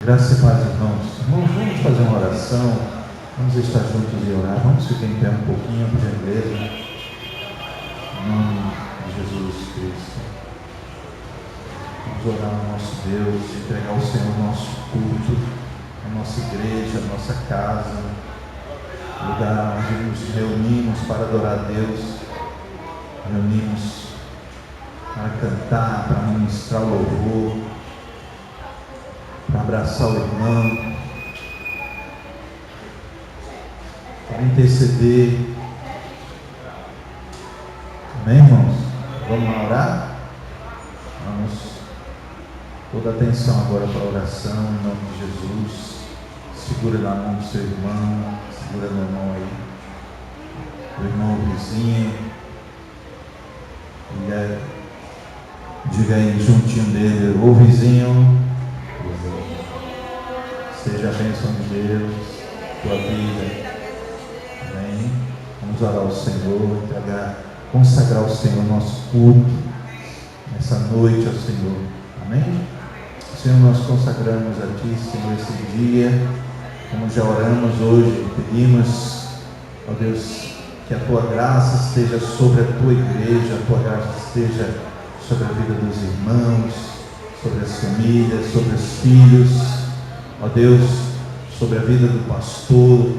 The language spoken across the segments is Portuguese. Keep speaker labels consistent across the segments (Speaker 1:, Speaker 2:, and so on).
Speaker 1: Graça e paz, irmãos. Irmãos, vamos fazer uma oração. Vamos estar juntos e orar. Vamos ficar em pé um pouquinho, por gentileza. Em nome de Jesus Cristo. Vamos orar ao nosso Deus, entregar ao Senhor o nosso culto, a nossa igreja, a nossa casa, o lugar onde nos reunimos para adorar a Deus, reunimos para cantar, para ministrar o louvor, para abraçar o irmão, para interceder. Amém, irmãos? Vamos lá orar? Vamos. Toda atenção agora para a oração, em nome de Jesus. Segura na mão do seu irmão, segura na mão aí do irmão vizinho. Diga aí juntinho dele: ô vizinho, seja a bênção de Deus, tua vida. Amém? Vamos orar ao Senhor, consagrar ao Senhor nosso culto nessa noite ao Senhor. Amém? Senhor, nós consagramos a Ti, Senhor, esse dia, como já oramos hoje, pedimos, ó Deus, que a Tua graça esteja sobre a Tua igreja, a Tua graça esteja sobre a vida dos irmãos, sobre as famílias, sobre os filhos, ó Deus, sobre a vida do pastor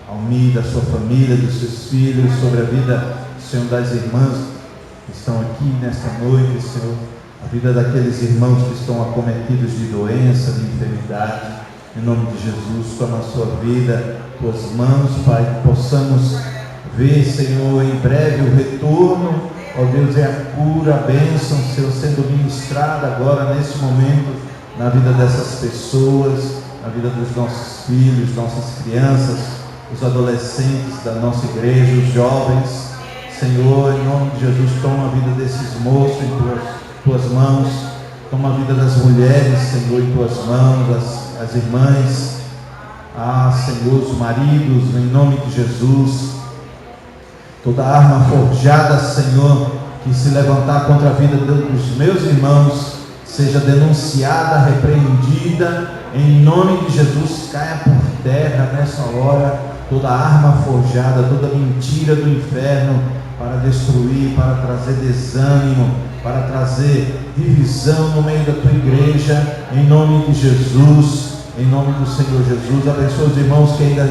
Speaker 1: Almir, da sua família, dos seus filhos, sobre a vida, Senhor, das irmãs que estão aqui nesta noite, Senhor, a vida daqueles irmãos que estão acometidos de doença, de enfermidade, em nome de Jesus, toma a sua vida, tuas mãos, Pai, que possamos ver, Senhor, em breve o retorno, ó Deus, é a cura, a bênção, Senhor, sendo ministrada agora, nesse momento, na vida dessas pessoas, na vida dos nossos filhos, nossas crianças, os adolescentes da nossa igreja, os jovens. Senhor, em nome de Jesus, toma a vida desses moços em tuas mãos, toma a vida das mulheres, Senhor, em tuas mãos, as irmãs, Senhor, os maridos, em nome de Jesus. Toda arma forjada, Senhor, que se levantar contra a vida dos meus irmãos, seja denunciada, repreendida, em nome de Jesus, caia por terra nessa hora, toda arma forjada, toda mentira do inferno, para destruir, para trazer desânimo, para trazer divisão no meio da tua igreja, em nome de Jesus, em nome do Senhor Jesus. Abençoa os irmãos que ainda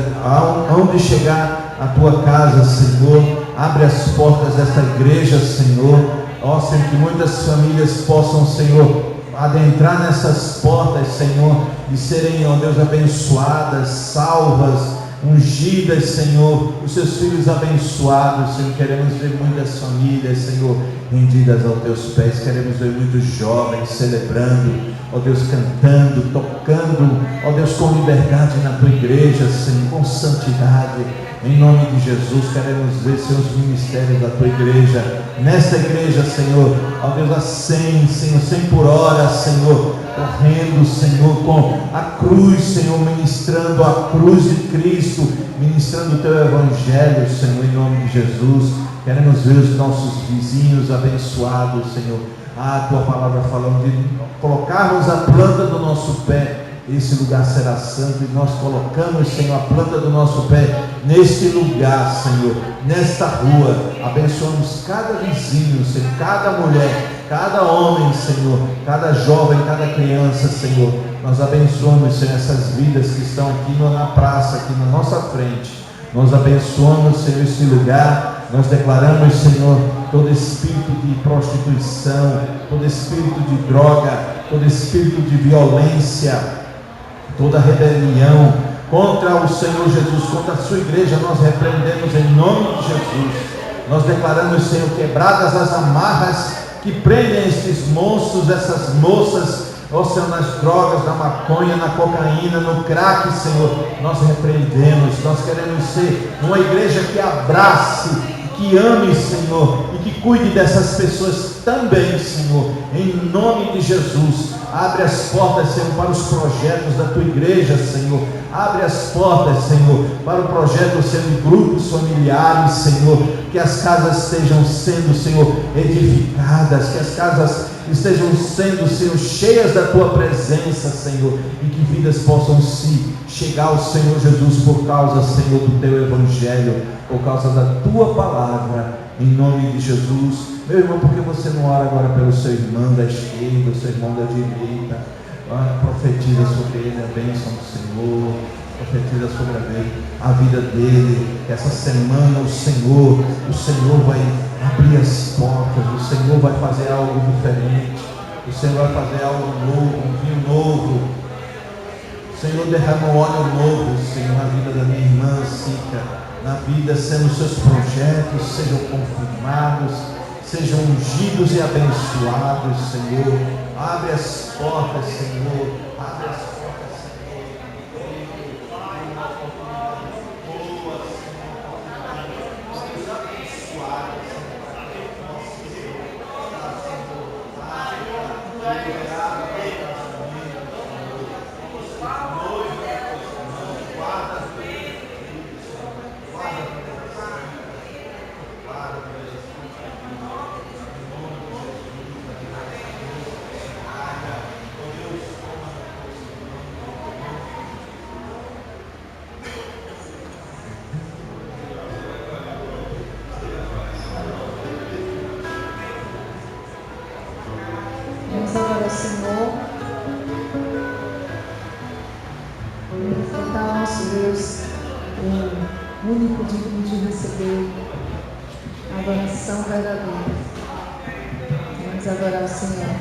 Speaker 1: hão de chegar à tua casa, Senhor. Abre as portas desta igreja, Senhor. Ó Senhor, que muitas famílias possam, Senhor, adentrar nessas portas, Senhor, e serem, ó Deus, abençoadas, salvas, ungidas, Senhor, os seus filhos abençoados, Senhor. Queremos ver muitas famílias, Senhor, rendidas aos teus pés. Queremos ver muitos jovens celebrando, ó Deus, cantando, tocando, ó Deus, com liberdade na tua igreja, Senhor, com santidade, em nome de Jesus. Queremos ver, Senhor, os ministérios da tua igreja, nesta igreja, Senhor, ó Deus, a 100, Senhor, 100 por hora, Senhor, correndo, Senhor, com a cruz, Senhor, ministrando a cruz de Cristo, ministrando o teu evangelho, Senhor, em nome de Jesus. Queremos ver os nossos vizinhos abençoados, Senhor. A tua palavra falando de colocarmos a planta do nosso pé, esse lugar será santo, e nós colocamos, Senhor, a planta do nosso pé neste lugar, Senhor, nesta rua. Abençoamos cada vizinho, Senhor, cada mulher, cada homem, Senhor, cada jovem, cada criança, Senhor. Nós abençoamos, Senhor, essas vidas que estão aqui na praça, aqui na nossa frente. Nós abençoamos, Senhor, esse lugar. Nós declaramos, Senhor, todo espírito de prostituição, todo espírito de droga, todo espírito de violência, toda rebelião contra o Senhor Jesus, contra a sua igreja, nós repreendemos em nome de Jesus. Nós declaramos, Senhor, quebradas as amarras que prendem esses moços, essas moças, ó Senhor, nas drogas, na maconha, na cocaína, no crack, Senhor. Nós repreendemos. Nós queremos ser uma igreja que abrace, que ame, Senhor, e que cuide dessas pessoas também, Senhor, em nome de Jesus. Abre as portas, Senhor, para os projetos da tua igreja, Senhor. Abre as portas, Senhor, para o projeto, Senhor, de grupos familiares, Senhor. Que as casas estejam sendo, Senhor, edificadas, que as casas estejam sendo, Senhor, cheias da Tua presença, Senhor, e que vidas possam se chegar ao Senhor Jesus por causa, Senhor, do Teu Evangelho, por causa da Tua palavra, em nome de Jesus. Meu irmão, por que você não ora agora pelo seu irmão da esquerda, o seu irmão da direita? Profetiza sobre ele a bênção do Senhor, profetiza sobre a vida dele, que essa semana o Senhor vai abrir as portas, o Senhor vai fazer algo diferente, o Senhor vai fazer algo novo, um vinho novo. O Senhor derrama um óleo novo, Senhor, na vida da minha irmã Sica, na vida, sendo os seus projetos sejam confirmados, sejam ungidos e abençoados, Senhor. Abre as portas, Senhor. Abre as portas, Senhor. Uma oportunidade boa, Senhor. Somos abençoados, Senhor. Liberado pela família, Senhor. Guarda a vida, Senhor. Guarda a vida, guarda a vida.
Speaker 2: Senhor, enfrentar nosso Deus, o único digno de receber a adoração verdadeira. Vamos adorar o Senhor.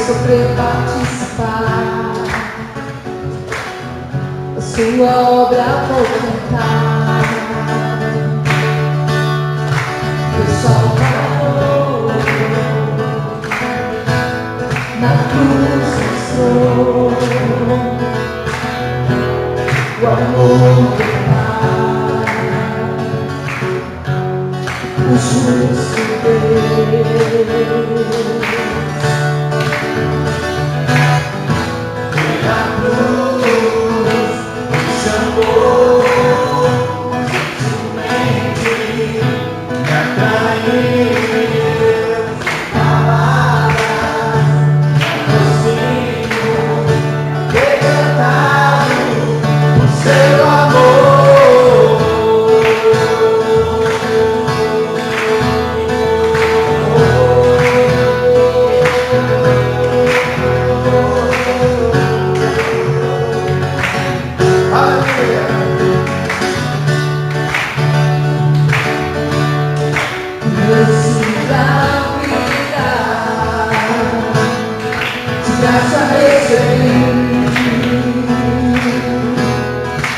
Speaker 2: Sofrer, participar da sua obra, vou cantar. Deus salvador na cruz mostrou o amor do Pai, o justo Deus.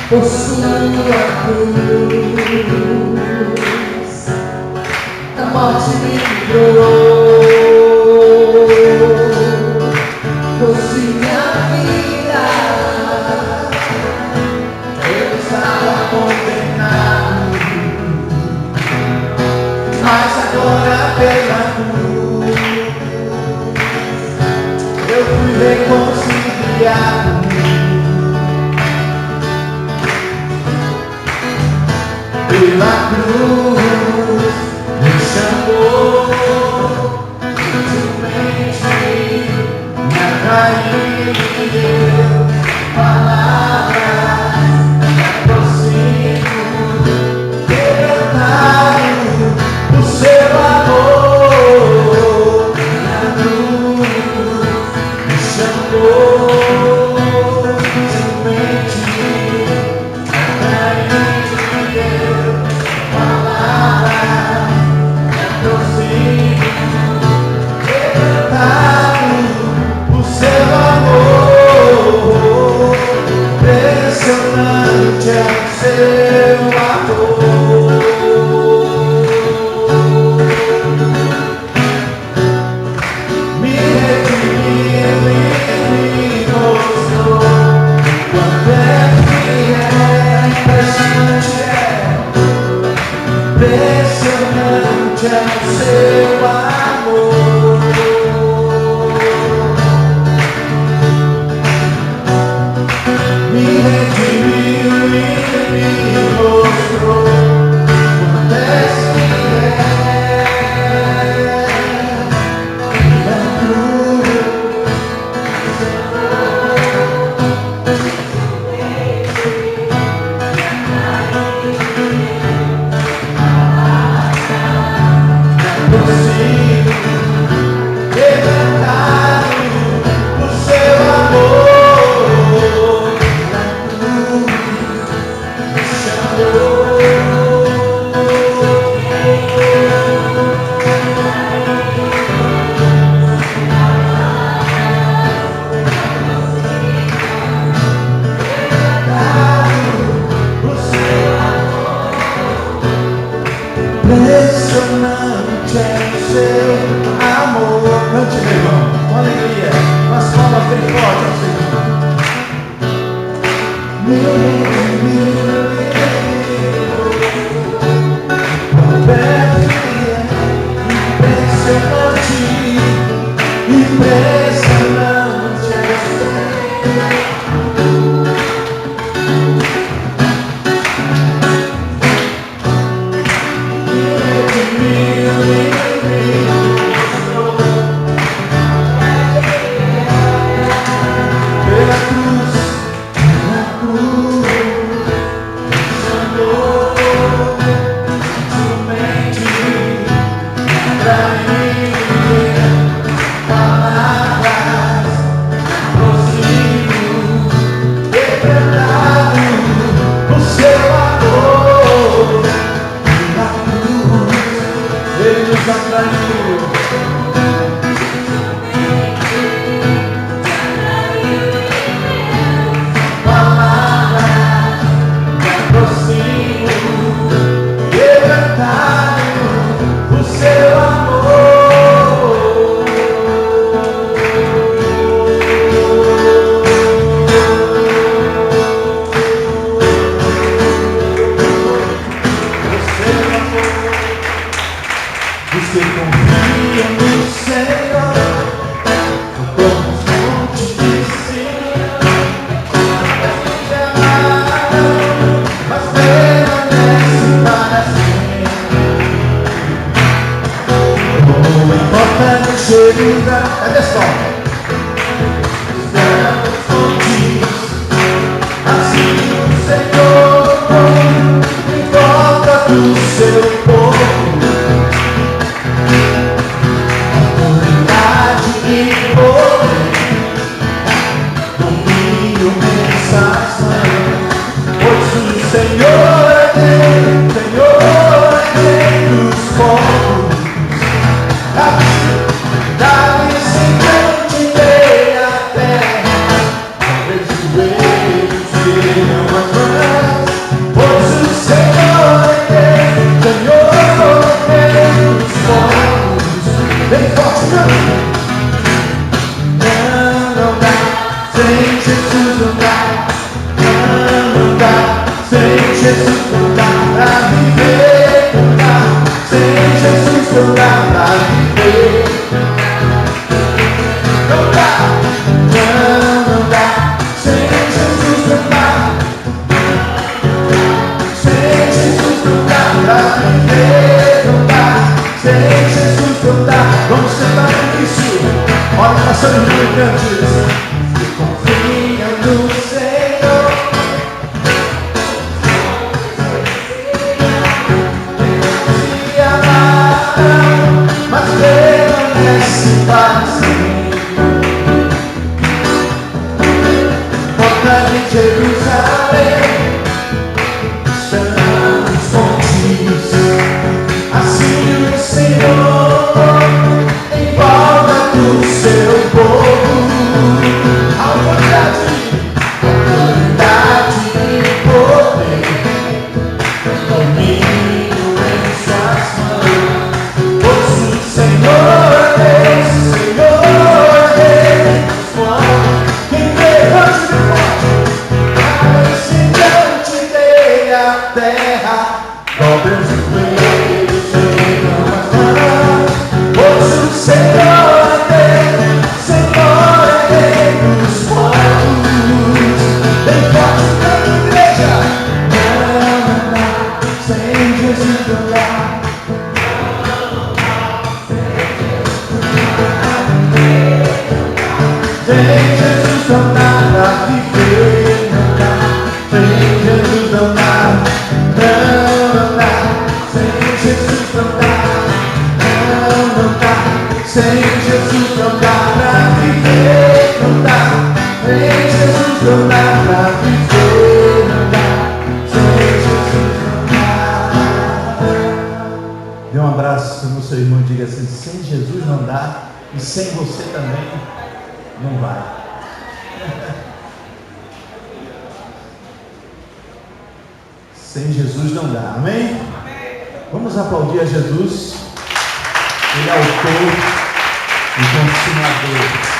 Speaker 2: Por sua cruz, a morte me livrou, fosse minha vida, eu estava condenado, mas agora pela cruz, eu fui reconciliado. Pela cruz me chamou, gentilmente me atraiu, palavras me aproximo, quebrantaram o seu amor. Pela cruz me chamou, gentilmente me atraiu. Impressionante é o seu amor. Me redimiu.
Speaker 1: seu amor. Me redimiu e me mostrou quanto és fiel. Na cruz impressionante é o seu amor. Cante, meu irmão, com alegria, nas palmas bem forte ao Senhor. Impressionante, impressionante é o seu amor. Cadê só? Assim o Senhor em volta do seu povo, autoridade e poder, domínio nessas mãos, pois o Senhor é Deus, Senhor é Deus dos povos. Jesus não dá pra viver, não dá. Sem Jesus não dá pra viver. Não dá, não dá. Sem Jesus não dá. Sem Jesus não dá pra viver, não dá. Sem Jesus não dá. Vamos sentar no início. Olha, passando os brincantes. Confia no Senhor. Porta de Jerusalém, estamos fontes, assim o Senhor em volta do seu povo, autoridade e poder, domínio em suas mãos, pois o Senhor terra, pobres e joelhos chegam as mãos. diga assim: sem Jesus não dá, e sem você também não vai. Sem Jesus não dá, amém? Vamos aplaudir a Jesus. Ele é autor e consumador.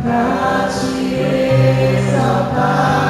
Speaker 2: Pra te exaltar.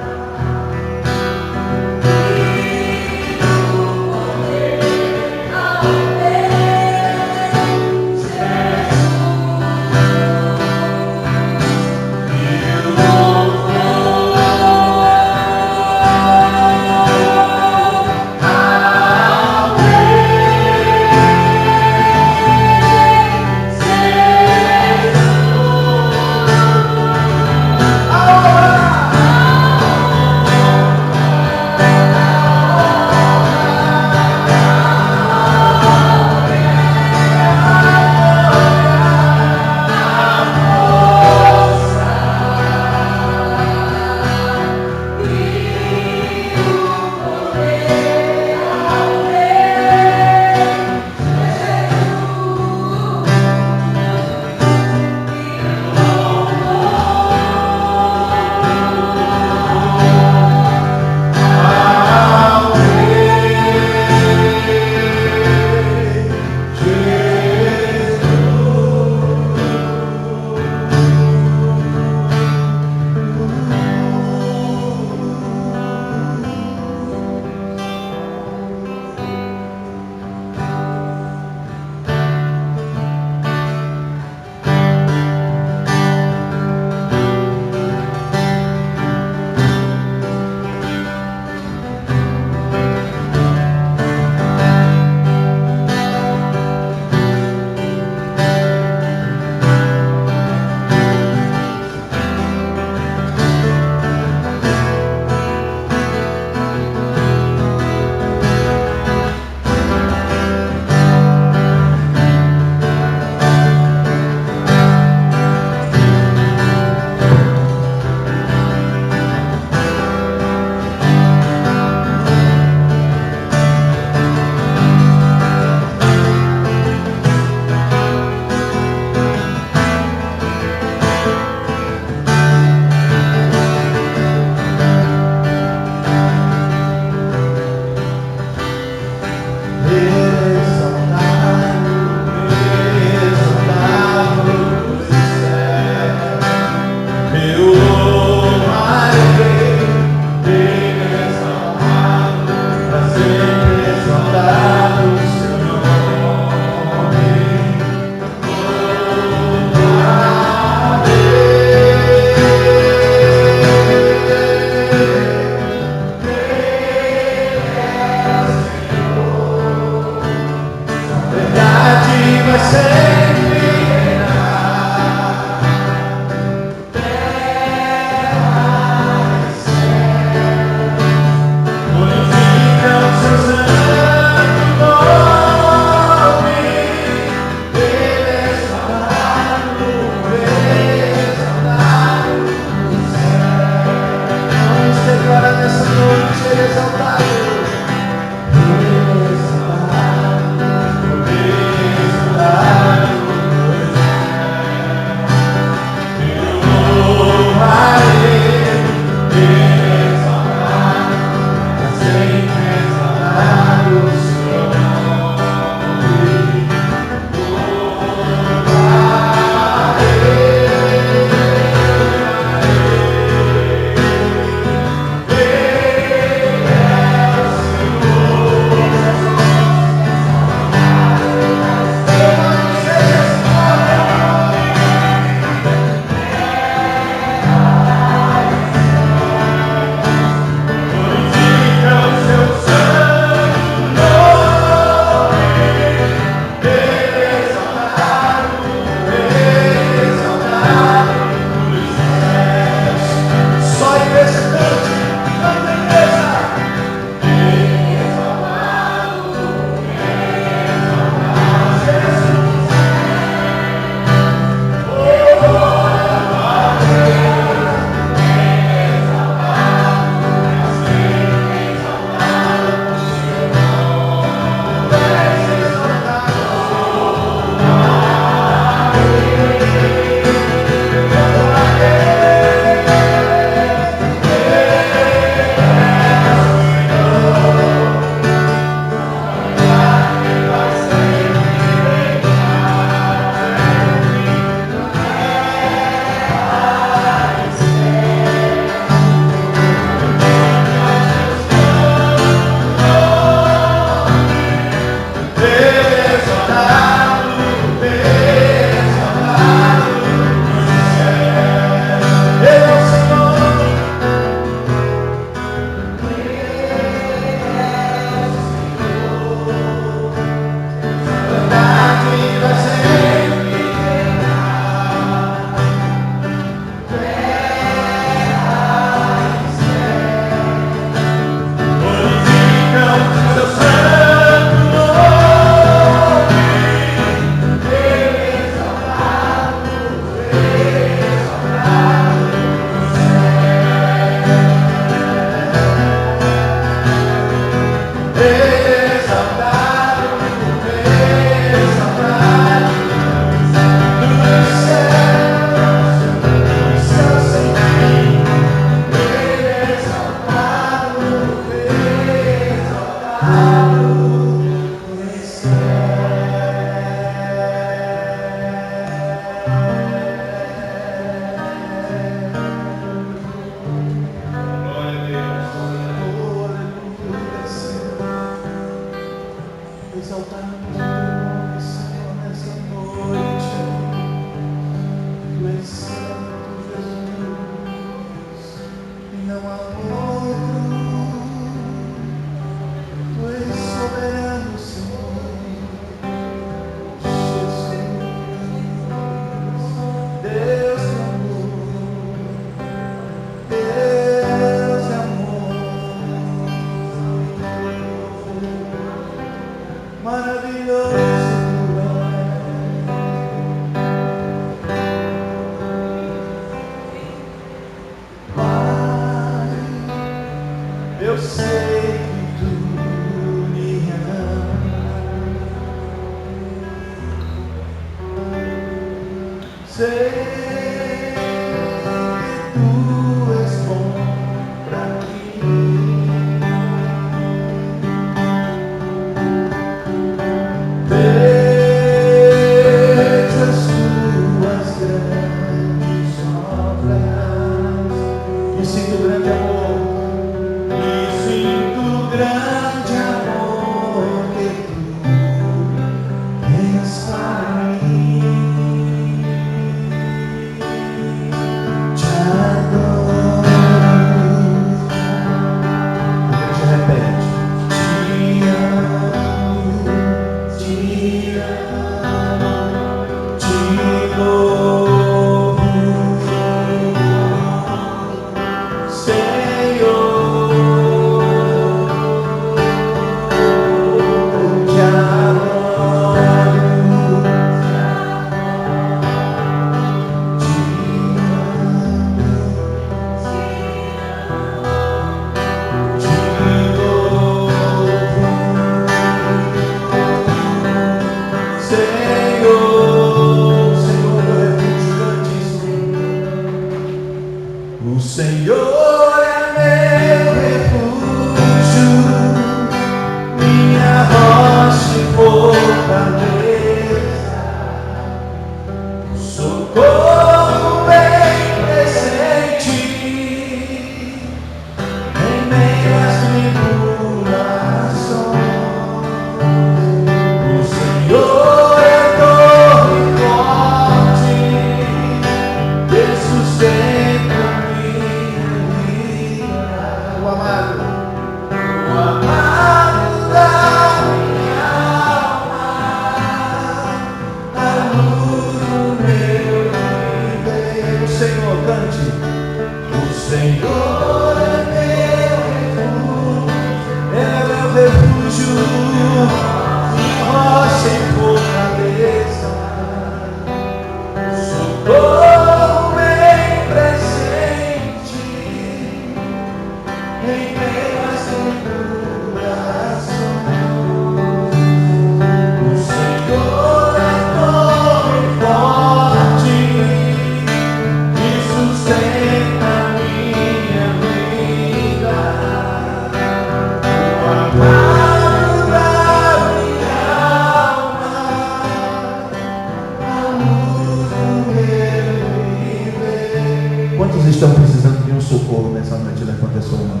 Speaker 1: Estão precisando de um socorro nessa noite, levanta a sua mão.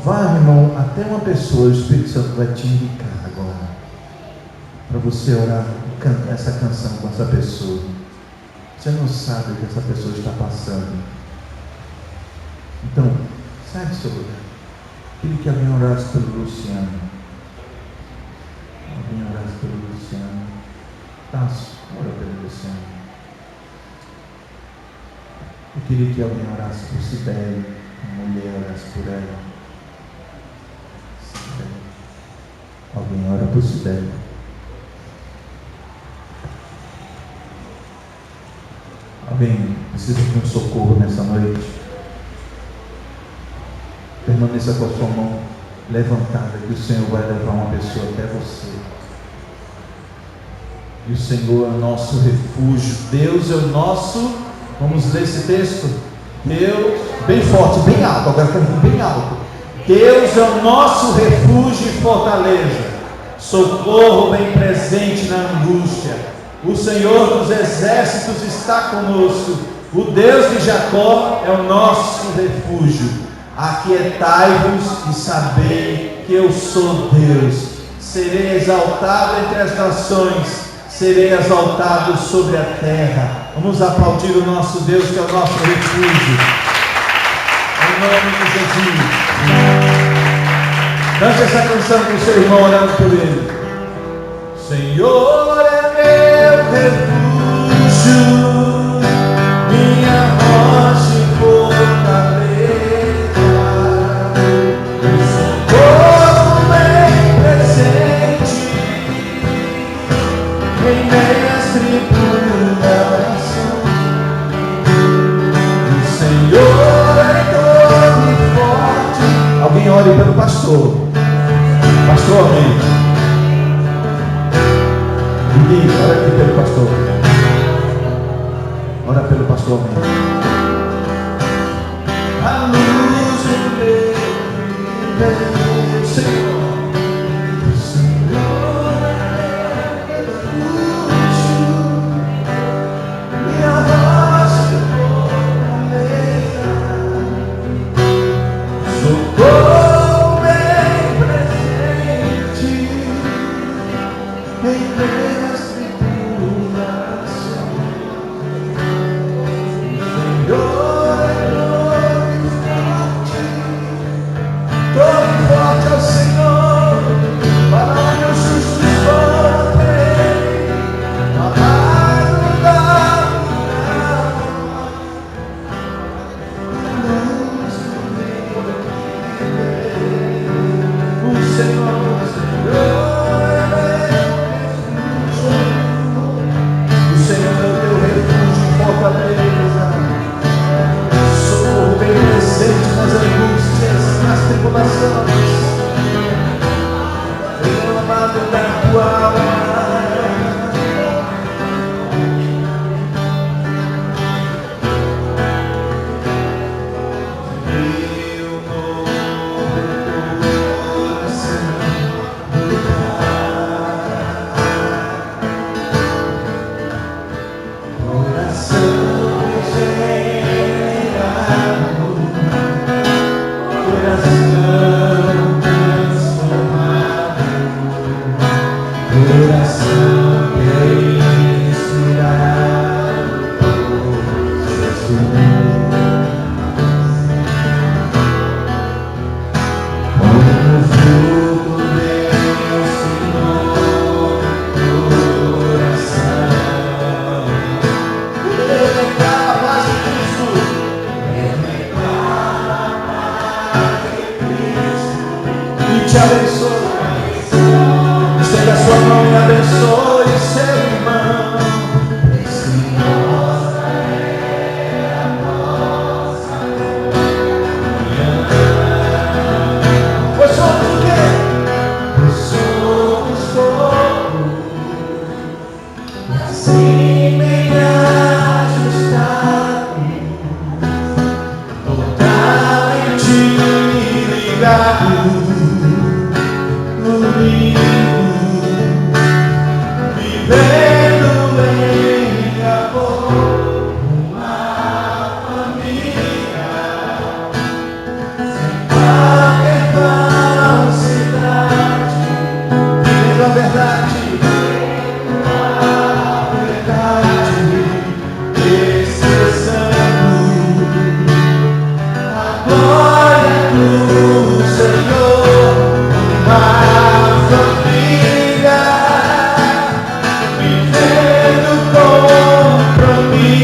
Speaker 1: Vai, irmão, até uma pessoa, o Espírito Santo vai te indicar agora, para você orar, cantar essa canção com essa pessoa. Você não sabe o que essa pessoa está passando. Então, sai do seu lugar. Queria que alguém orasse pelo Luciano. Alguém orasse pelo Luciano. Tasso, ora pelo Luciano. Eu queria que alguém orasse por Sibeli, uma mulher orasse por ela. Sibeli. Alguém ora por Sibeli. Alguém precisa de um socorro nessa noite? Permaneça com a sua mão levantada, que o Senhor vai levar uma pessoa até você. E o Senhor é o nosso refúgio. Deus é o nosso. Vamos ler esse texto? Deus, bem forte, bem alto, agora quero vir bem alto. Deus é o nosso refúgio e fortaleza, socorro bem presente na angústia. O Senhor dos exércitos está conosco. O Deus de Jacó é o nosso refúgio. Aquietai-vos e sabei que eu sou Deus. Serei exaltado entre as nações, serei exaltado sobre a terra. Vamos aplaudir o nosso Deus, que é o nosso refúgio. Em nome de Jesus. Cante essa canção com o seu irmão, orando por ele. Senhor é meu refúgio, minha rocha e fortaleza, socorro bem presente em minhas tribulações. O Senhor é torre forte. Alguém ore pelo pastor. Pastor, amém. Ora aqui pelo pastor. Ora pelo pastor, amém. A luz do meu Senhor. Senhor é refúgio, minha rocha e fortaleza, socorro bem presente em minhas tribulações. Senhor é torre forte ao Senhor, para onde os justos voltem, amado da luz do o Senhor é o Senhor é o teu refúgio e fortaleza, socorro bem presente nas angústias, nas tribulações, Senhor amado da tua alma. Meu te abençoe, estenda a sua mão e abençoe seu irmão. Preciosa é a nossa glória. Pois somos o quê? Pois somos todos, e assim bem ajustado, totalmente ligado, vivendo em amor, uma família, sem qualquer falsidade, vivendo a verdade, expressando a glória do Senhor, uma família, vivendo compromisso,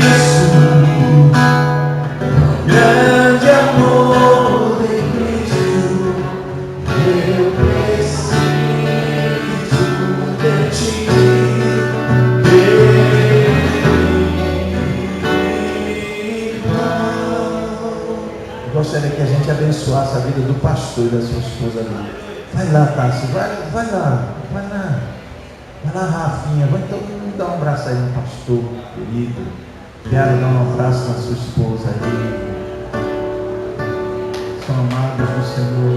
Speaker 1: grande amor de Cristo. Eu preciso de ti, eu gostaria que a gente abençoasse a vida do pastor e da sua esposa ali. Vai lá, Tássio, vai lá, Rafinha, vai todo mundo dar um abraço aí no pastor querido. Quero dar um abraço na sua esposa aí. São amados do Senhor,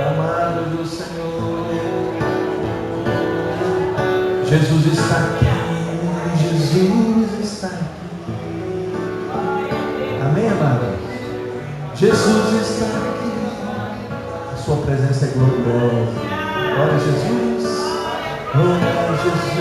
Speaker 1: amados do Senhor. Jesus está aqui, Jesus está aqui. Amém, amados? Jesus está aqui. A sua presença é gloriosa. Glória a Jesus. Glória a Jesus.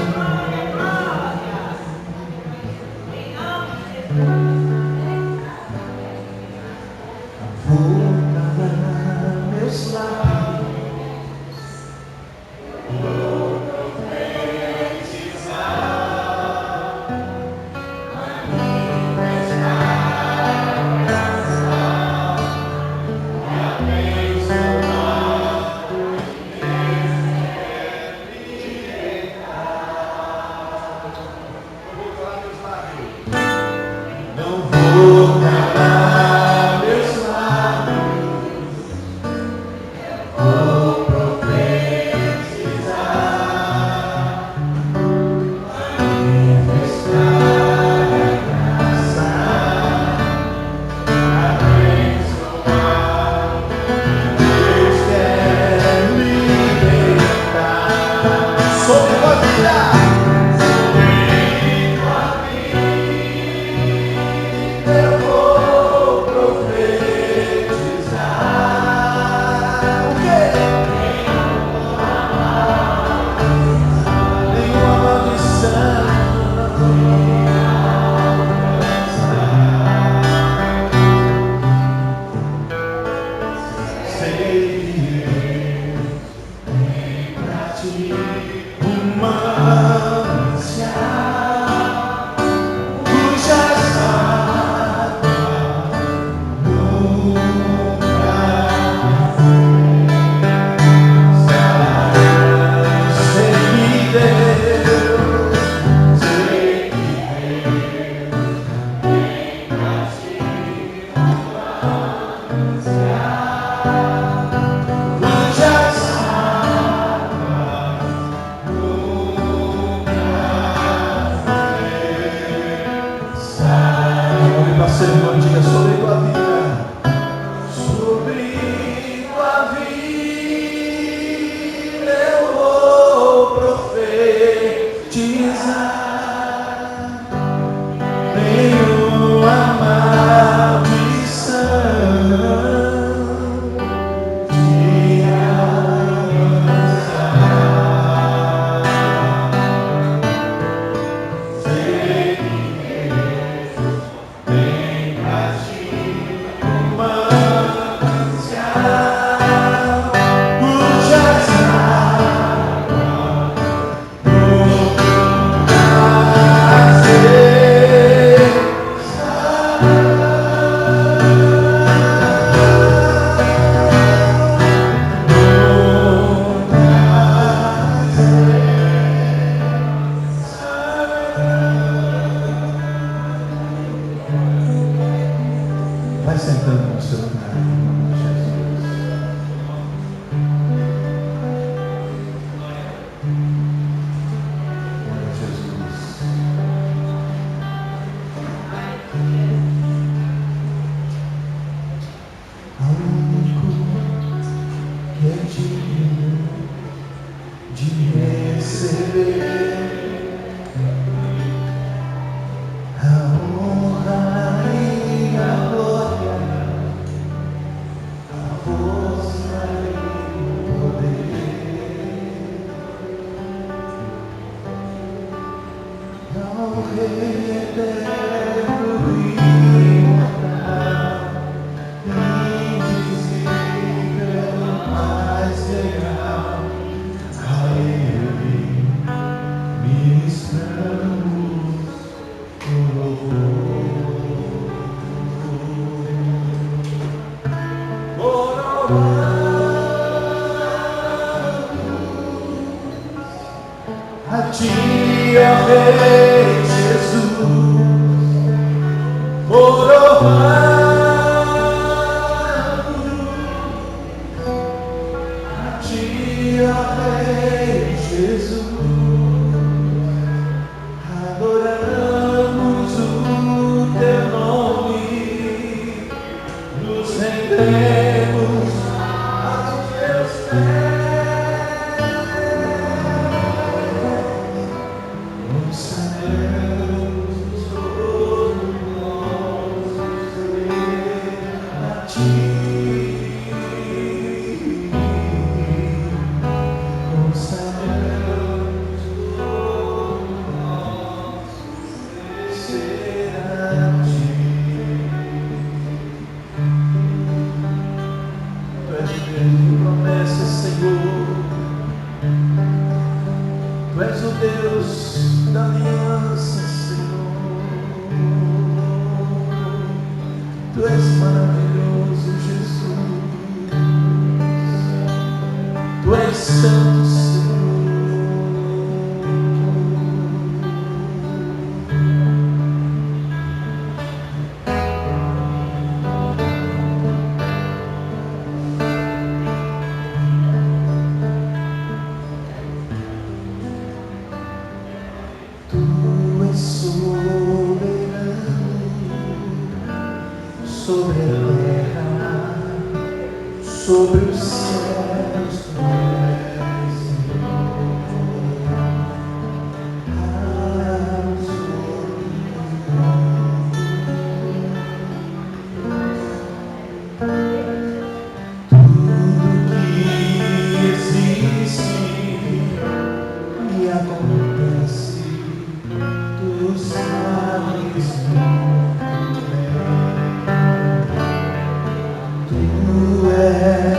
Speaker 1: sobre a terra, sobre os céus, tu és tudo que existe e acontece, tu sabes muito bem. Tu és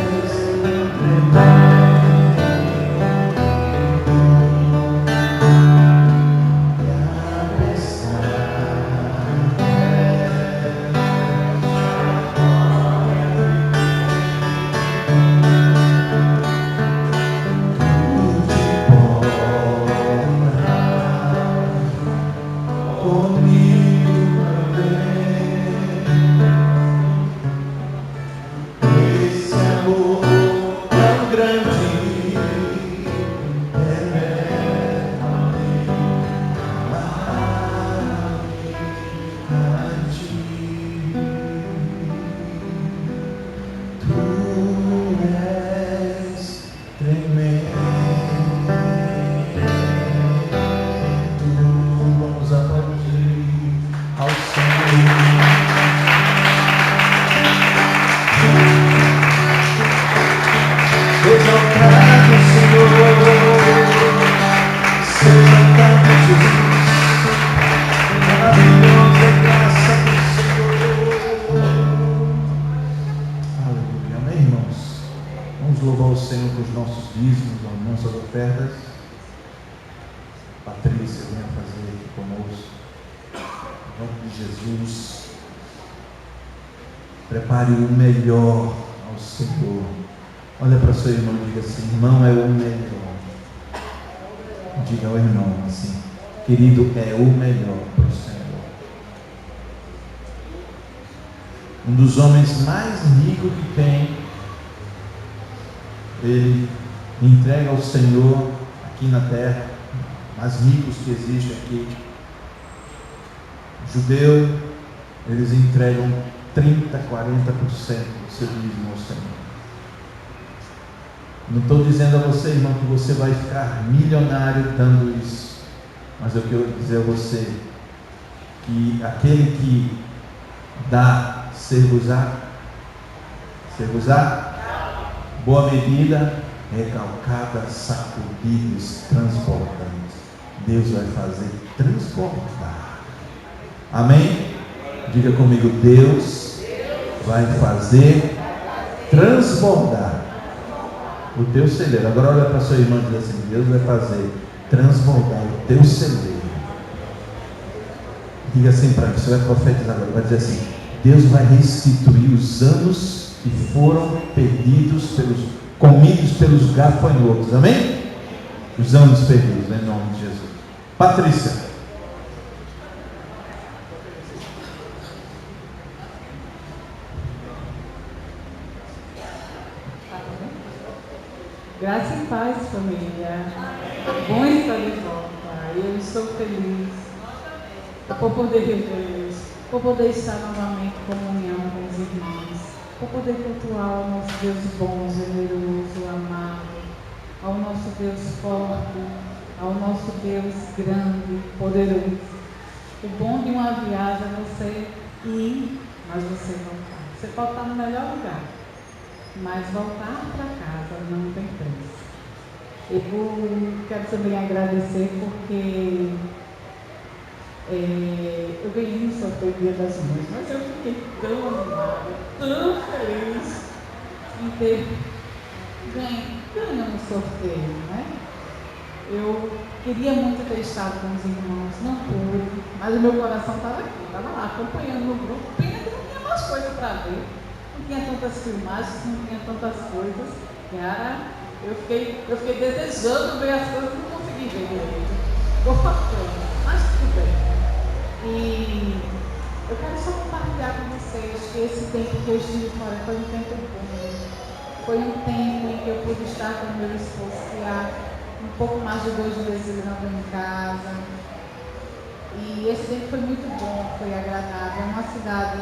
Speaker 1: prepare o melhor ao Senhor. Olha para o seu irmão e diga assim: irmão, é o melhor. Diga ao irmão assim: querido, é o melhor para o Senhor. Um dos homens mais ricos que tem, ele entrega ao Senhor aqui na terra, mais ricos que existem aqui. Judeu, eles entregam 30%, 40% do seu dízimo ao Senhor. Não estou dizendo a você, irmão, que você vai ficar milionário dando isso, mas eu quero dizer a você que aquele que dá, ser-vos-á, boa medida, recalcada, sacudidos, transbordante. Deus vai fazer transbordar. Amém? Diga comigo: Deus vai fazer transbordar o teu celeiro. Agora olha para sua irmã e diz assim: Deus vai fazer transbordar o teu celeiro. Diga assim para mim, você vai profetizar agora, vai dizer assim: Deus vai restituir os anos que foram perdidos, comidos pelos gafanhotos. Amém? Os anos perdidos, em nome de Jesus. Patrícia.
Speaker 3: Graça e paz, família. Bom estar de volta. Eu estou feliz por poder rever, por poder estar novamente em comunhão com os irmãos, por poder cultuar o nosso Deus bom, generoso, amado, ao nosso Deus forte, ao nosso Deus grande, poderoso. O bom de uma viagem é você ir, mas você voltar. Você pode estar no melhor lugar, mas voltar para casa não tem preço. Eu quero também agradecer porque eu ganhei no sorteio Dia das Mães, mas eu fiquei tão animada, tão feliz em ter ganho no sorteio, né? Eu queria muito ter estado com os irmãos, não pude, mas o meu coração estava aqui, estava lá acompanhando o grupo. Pena que não tinha mais coisa para ver. Não tinha tantas filmagens, não tinha tantas coisas. Cara, eu fiquei desejando ver as coisas que não consegui ver direito. Estou faltando, mas tudo bem. E eu quero só compartilhar com vocês que esse tempo que eu estive fora foi um tempo bom. Foi um tempo em que eu pude estar com o meu esposo, que há um pouco mais de 2 meses ele não veio em casa. E esse tempo foi muito bom, foi agradável. É uma cidade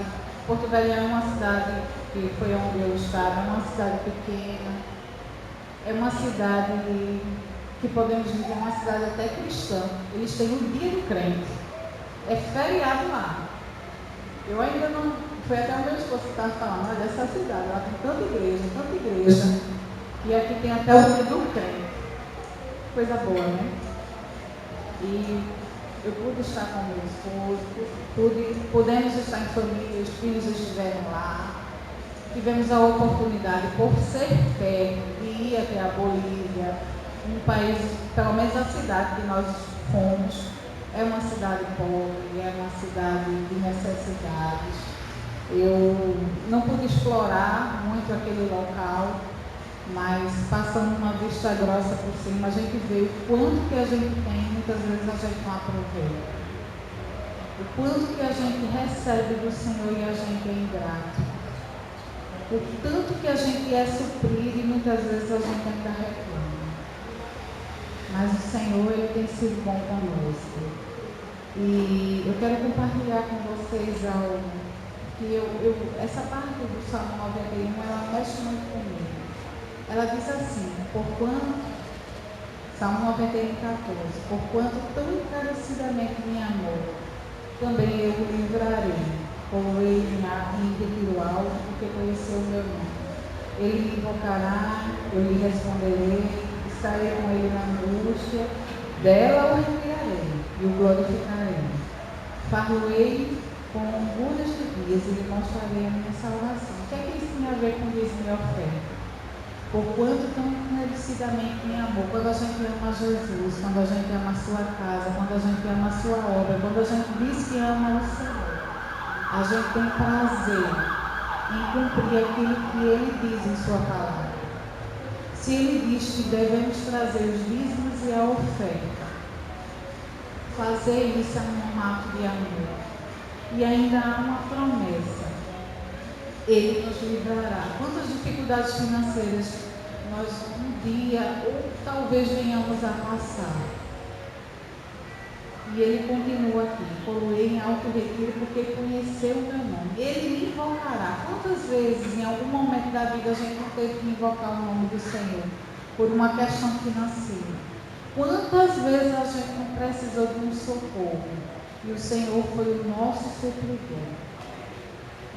Speaker 3: Porto Velho é uma cidade que foi onde eu estava, é uma cidade pequena, é uma cidade que podemos dizer uma cidade até cristã. Eles têm o dia do crente, é feriado lá. Eu ainda não, foi até o meu esposo que estava falando, olha, essa cidade, ela tem tanta igreja, e aqui tem até o dia do crente. Coisa boa, né? E eu pude estar com meu esposo, pudemos estar em família, os filhos estiveram lá. Tivemos a oportunidade, por ser perto, de ir até a Bolívia, um país, pelo menos a cidade que nós fomos, é uma cidade pobre, é uma cidade de necessidades. Eu não pude explorar muito aquele local, mas passando uma vista grossa por cima, a gente vê o quanto que a gente tem, muitas vezes a gente não aproveita. O quanto que a gente recebe do Senhor e a gente é ingrato. O tanto que a gente é suprido e muitas vezes a gente ainda reclama. Mas o Senhor, Ele tem sido bom conosco. E eu quero compartilhar com vocês algo que essa parte do Salmo 91, ela mexe muito comigo. Ela diz assim, Salmo 91, 14, porquanto tão encarecidamente me amou, também eu o livrarei, pô-lo-ei em retiro alto, porque conheceu o meu nome. Ele me invocará, eu lhe responderei, estarei com ele na angústia, dela o retirarei e o glorificarei. Far-lo-ei com orgulhos de dias e lhe mostrarei a minha salvação. O que é que isso tem a ver com dízimo e oferta? Porquanto tão encarecidamente me amou. Quando a gente ama Jesus, quando a gente ama a sua casa, quando a gente ama a sua obra, quando a gente diz que ama o Senhor, a gente tem prazer em cumprir aquilo que Ele diz em sua palavra. Se Ele diz que devemos trazer os dízimos e a oferta, fazer isso é um ato de amor. E ainda há uma promessa. Ele nos livrará. Quantas dificuldades financeiras nós um dia ou talvez venhamos a passar. E ele continua aqui, pô-lo-ei em alto retiro porque conheceu o meu nome. Ele me invocará. Quantas vezes em algum momento da vida a gente não teve que invocar o nome do Senhor por uma questão financeira? Quantas vezes a gente não precisou de um socorro e o Senhor foi o nosso supridor?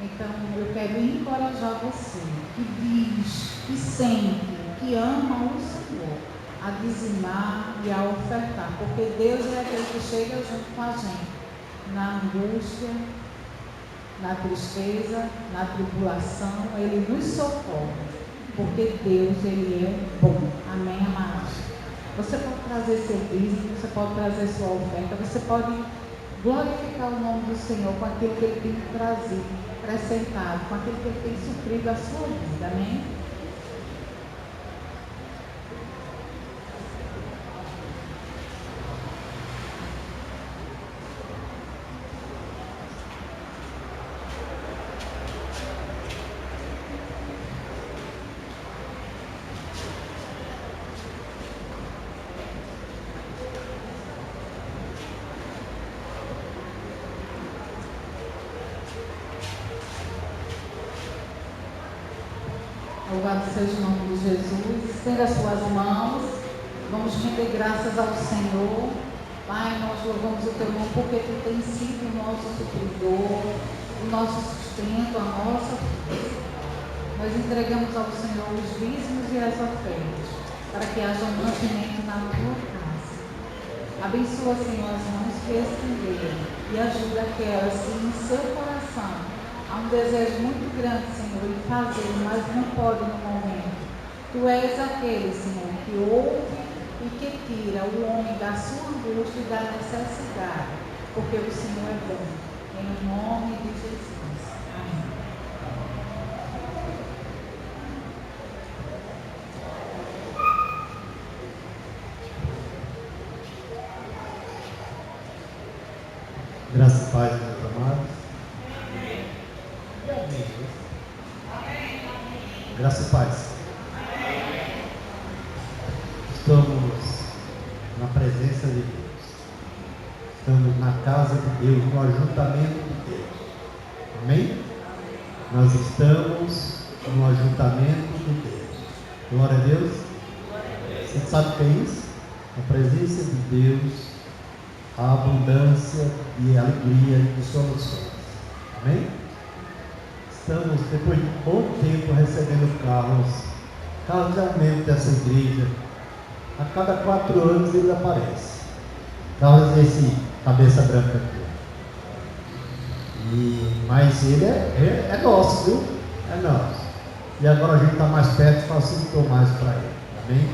Speaker 3: Então, eu quero encorajar você que diz, que sente, que ama o Senhor, a dizimar e a ofertar, porque Deus é aquele que chega junto com a gente, na angústia, na tristeza, na tribulação, Ele nos socorre, porque Deus, Ele é bom. Amém, amados? Você pode trazer seu dízimo, você pode trazer sua oferta, você pode glorificar o nome do Senhor com aquilo que Ele tem trazido, acrescentado, com aquilo que Ele tem suprido a sua vida, amém? Louvado seja o nome de Jesus. Estenda as suas mãos. Vamos render graças ao Senhor. Pai, nós louvamos o teu nome porque tu tens sido o nosso supridor, o nosso sustento, a nossa força. Nós entregamos ao Senhor os dízimos e as ofertas, para que haja um mantimento na tua casa. Abençoa, Senhor, as mãos que estenderam e ajuda aquelas que no seu coração há um desejo muito grande, Senhor, de fazer, mas não pode no momento. Tu és aquele, Senhor, que ouve e que tira o homem da sua angústia e da necessidade, porque o Senhor é bom. Em nome de Jesus. Amém.
Speaker 4: Graças e paz, meus amados. Graças e paz. Estamos na presença de Deus. Estamos na casa de Deus, no ajuntamento de Deus. Amém? Nós estamos no ajuntamento de Deus. Glória a Deus. Você sabe o que é isso? A presença de Deus, a abundância e a alegria de soluções. Amém? Estamos, depois de um bom tempo, recebendo Carlos é um membro dessa igreja. A cada 4 anos ele aparece. Carlos é esse cabeça branca aqui. Mas ele é nosso, viu? É nosso. E agora a gente está mais perto, facilitou mais para ele. Amém?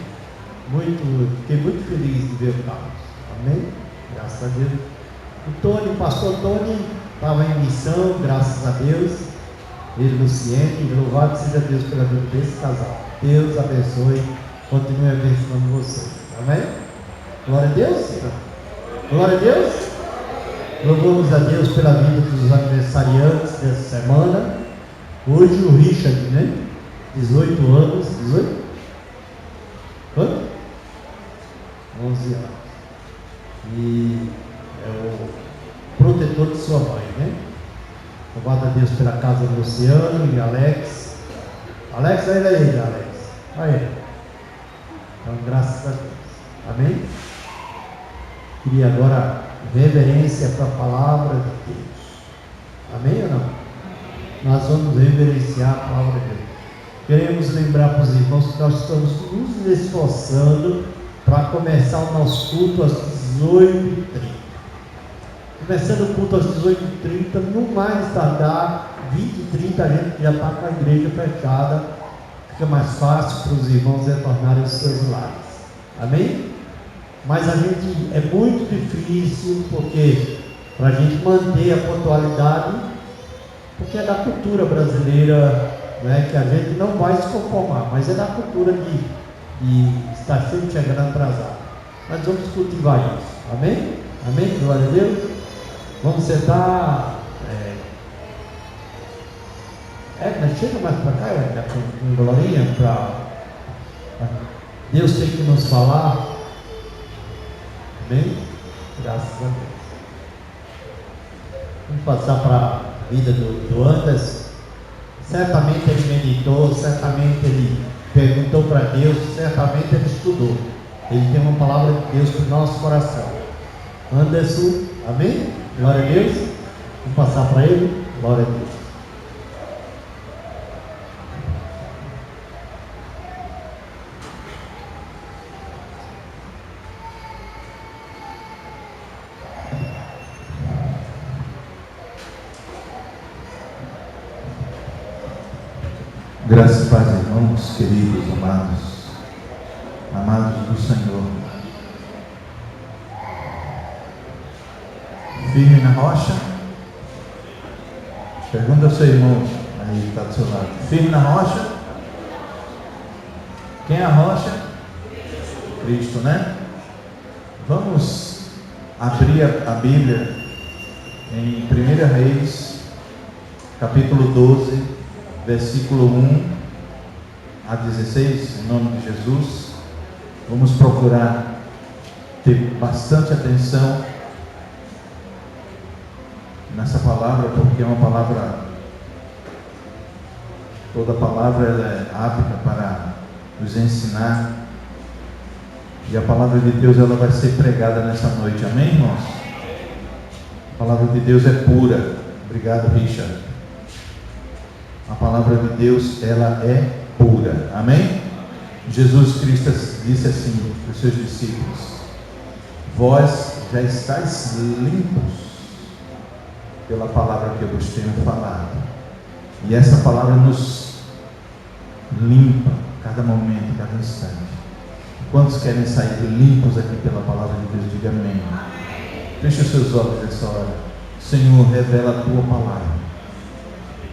Speaker 4: Fiquei muito feliz de ver o Carlos. Amém? Graças a Deus. O pastor Tony, estava em missão, graças a Deus. Ele, Luciene, louvado seja Deus pela vida desse casal. Deus abençoe, continue abençoando vocês. Amém? Glória a Deus. Glória a Deus. Louvamos a Deus pela vida dos aniversariantes dessa semana. Hoje o Richard, né? 18 anos. 18? Quanto? 11 anos. E é o protetor de sua mãe, né? Louvado a Deus pela casa do Luciano e Alex. Alex, olha ele, Alex. Olha ele. Então, graças a Deus. Amém? Queria agora reverência para a palavra de Deus. Amém ou não? Nós vamos reverenciar a palavra de Deus. Queremos lembrar para os irmãos que nós estamos nos esforçando para começar o nosso culto às 18h30. Começando o culto às 18h30, no mais tardar, 20h30 a gente já está com a igreja fechada. Fica mais fácil para os irmãos retornarem aos seus lares. Amém? Mas a gente é muito difícil, porque para a gente manter a pontualidade, porque é da cultura brasileira, né, que a gente não vai se conformar, mas é da cultura de estar sempre chegando atrasado. Nós vamos cultivar isso. Amém? Amém? Glória a Deus. Vamos sentar. Mas chega mais para cá, com Glorinha, para Deus tem que nos falar. Amém? Graças a Deus. Vamos passar para a vida do Anderson. Certamente ele meditou, certamente ele perguntou para Deus, certamente ele estudou. Ele tem uma palavra de Deus para o nosso coração. Anderson, amém? Glória a Deus. Vamos passar para ele. Glória a Deus.
Speaker 1: Graças e paz, irmãos, queridos, amados do Senhor. Firme na rocha. Pergunta ao seu irmão, aí está do seu lado. Firme na rocha. Quem é a rocha? Cristo, né? Vamos abrir a Bíblia em 1 Reis, capítulo 12, versículo 1 a 16, em nome de Jesus. Vamos procurar ter bastante atenção nessa palavra, porque é uma palavra, toda palavra ela é apta para nos ensinar, e a palavra de Deus ela vai ser pregada nessa noite, amém, irmãos? A palavra de Deus é pura. Obrigado, Richard. A palavra de Deus ela é pura, amém? Jesus Cristo disse assim para os seus discípulos: vós já estáis limpos pela palavra que eu vos tenho falado. E essa palavra nos limpa cada momento, cada instante. Quantos querem sair limpos aqui pela palavra de Deus? Diga amém. Feche os seus olhos nessa hora. Senhor, revela a tua palavra.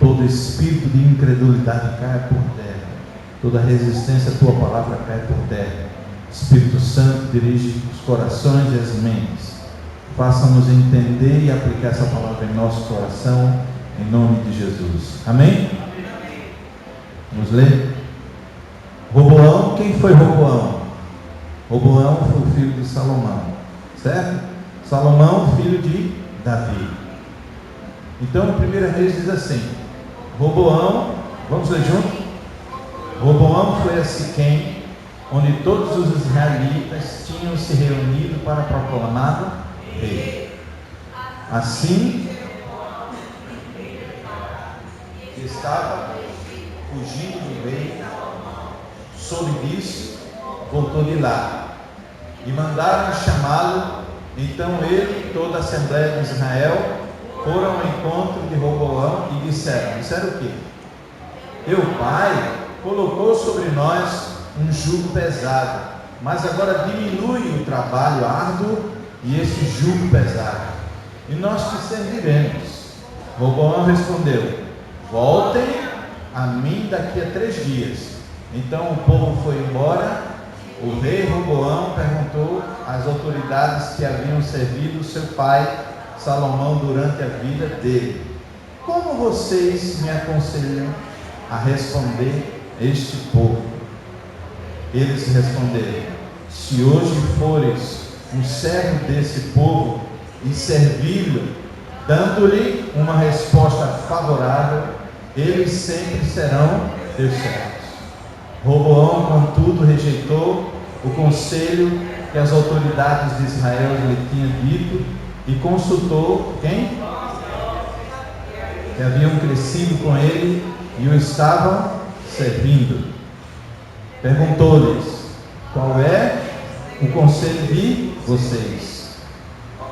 Speaker 1: Todo espírito de incredulidade cai por terra. Toda resistência à tua palavra cai por terra. Espírito Santo, dirige os corações e as mentes. Faça-nos entender e aplicar essa palavra em nosso coração, em nome de Jesus. Amém? Vamos ler? Roboão, quem foi Roboão? Roboão foi o filho de Salomão, certo? Salomão, filho de Davi. Então, a 1 Reis diz assim: Roboão, vamos ler junto? Roboão foi a Siquém, onde todos os israelitas tinham se reunido para proclamá-lo rei. Assim, estava fugindo do rei, soube disso, voltou de lá, e mandaram chamá-lo. Então ele e toda a Assembleia de Israel foram ao encontro de Roboão e disseram o quê? Teu pai colocou sobre nós um jugo pesado, mas agora diminui o trabalho árduo e esse jugo pesado, e nós te serviremos. Roboão respondeu: voltem a mim daqui a 3 dias. Então o povo foi embora. O rei Roboão perguntou às autoridades que haviam servido seu pai Salomão durante a vida dele: como vocês me aconselham a responder este povo? Eles responderam: se hoje fores um servo desse povo e servi-lo, dando-lhe uma resposta favorável, eles sempre serão teus servos. Roboão, contudo, rejeitou o conselho que as autoridades de Israel lhe tinham dito e consultou quem? Que haviam crescido com ele e o estavam servindo. Perguntou-lhes: qual é o conselho de vocês?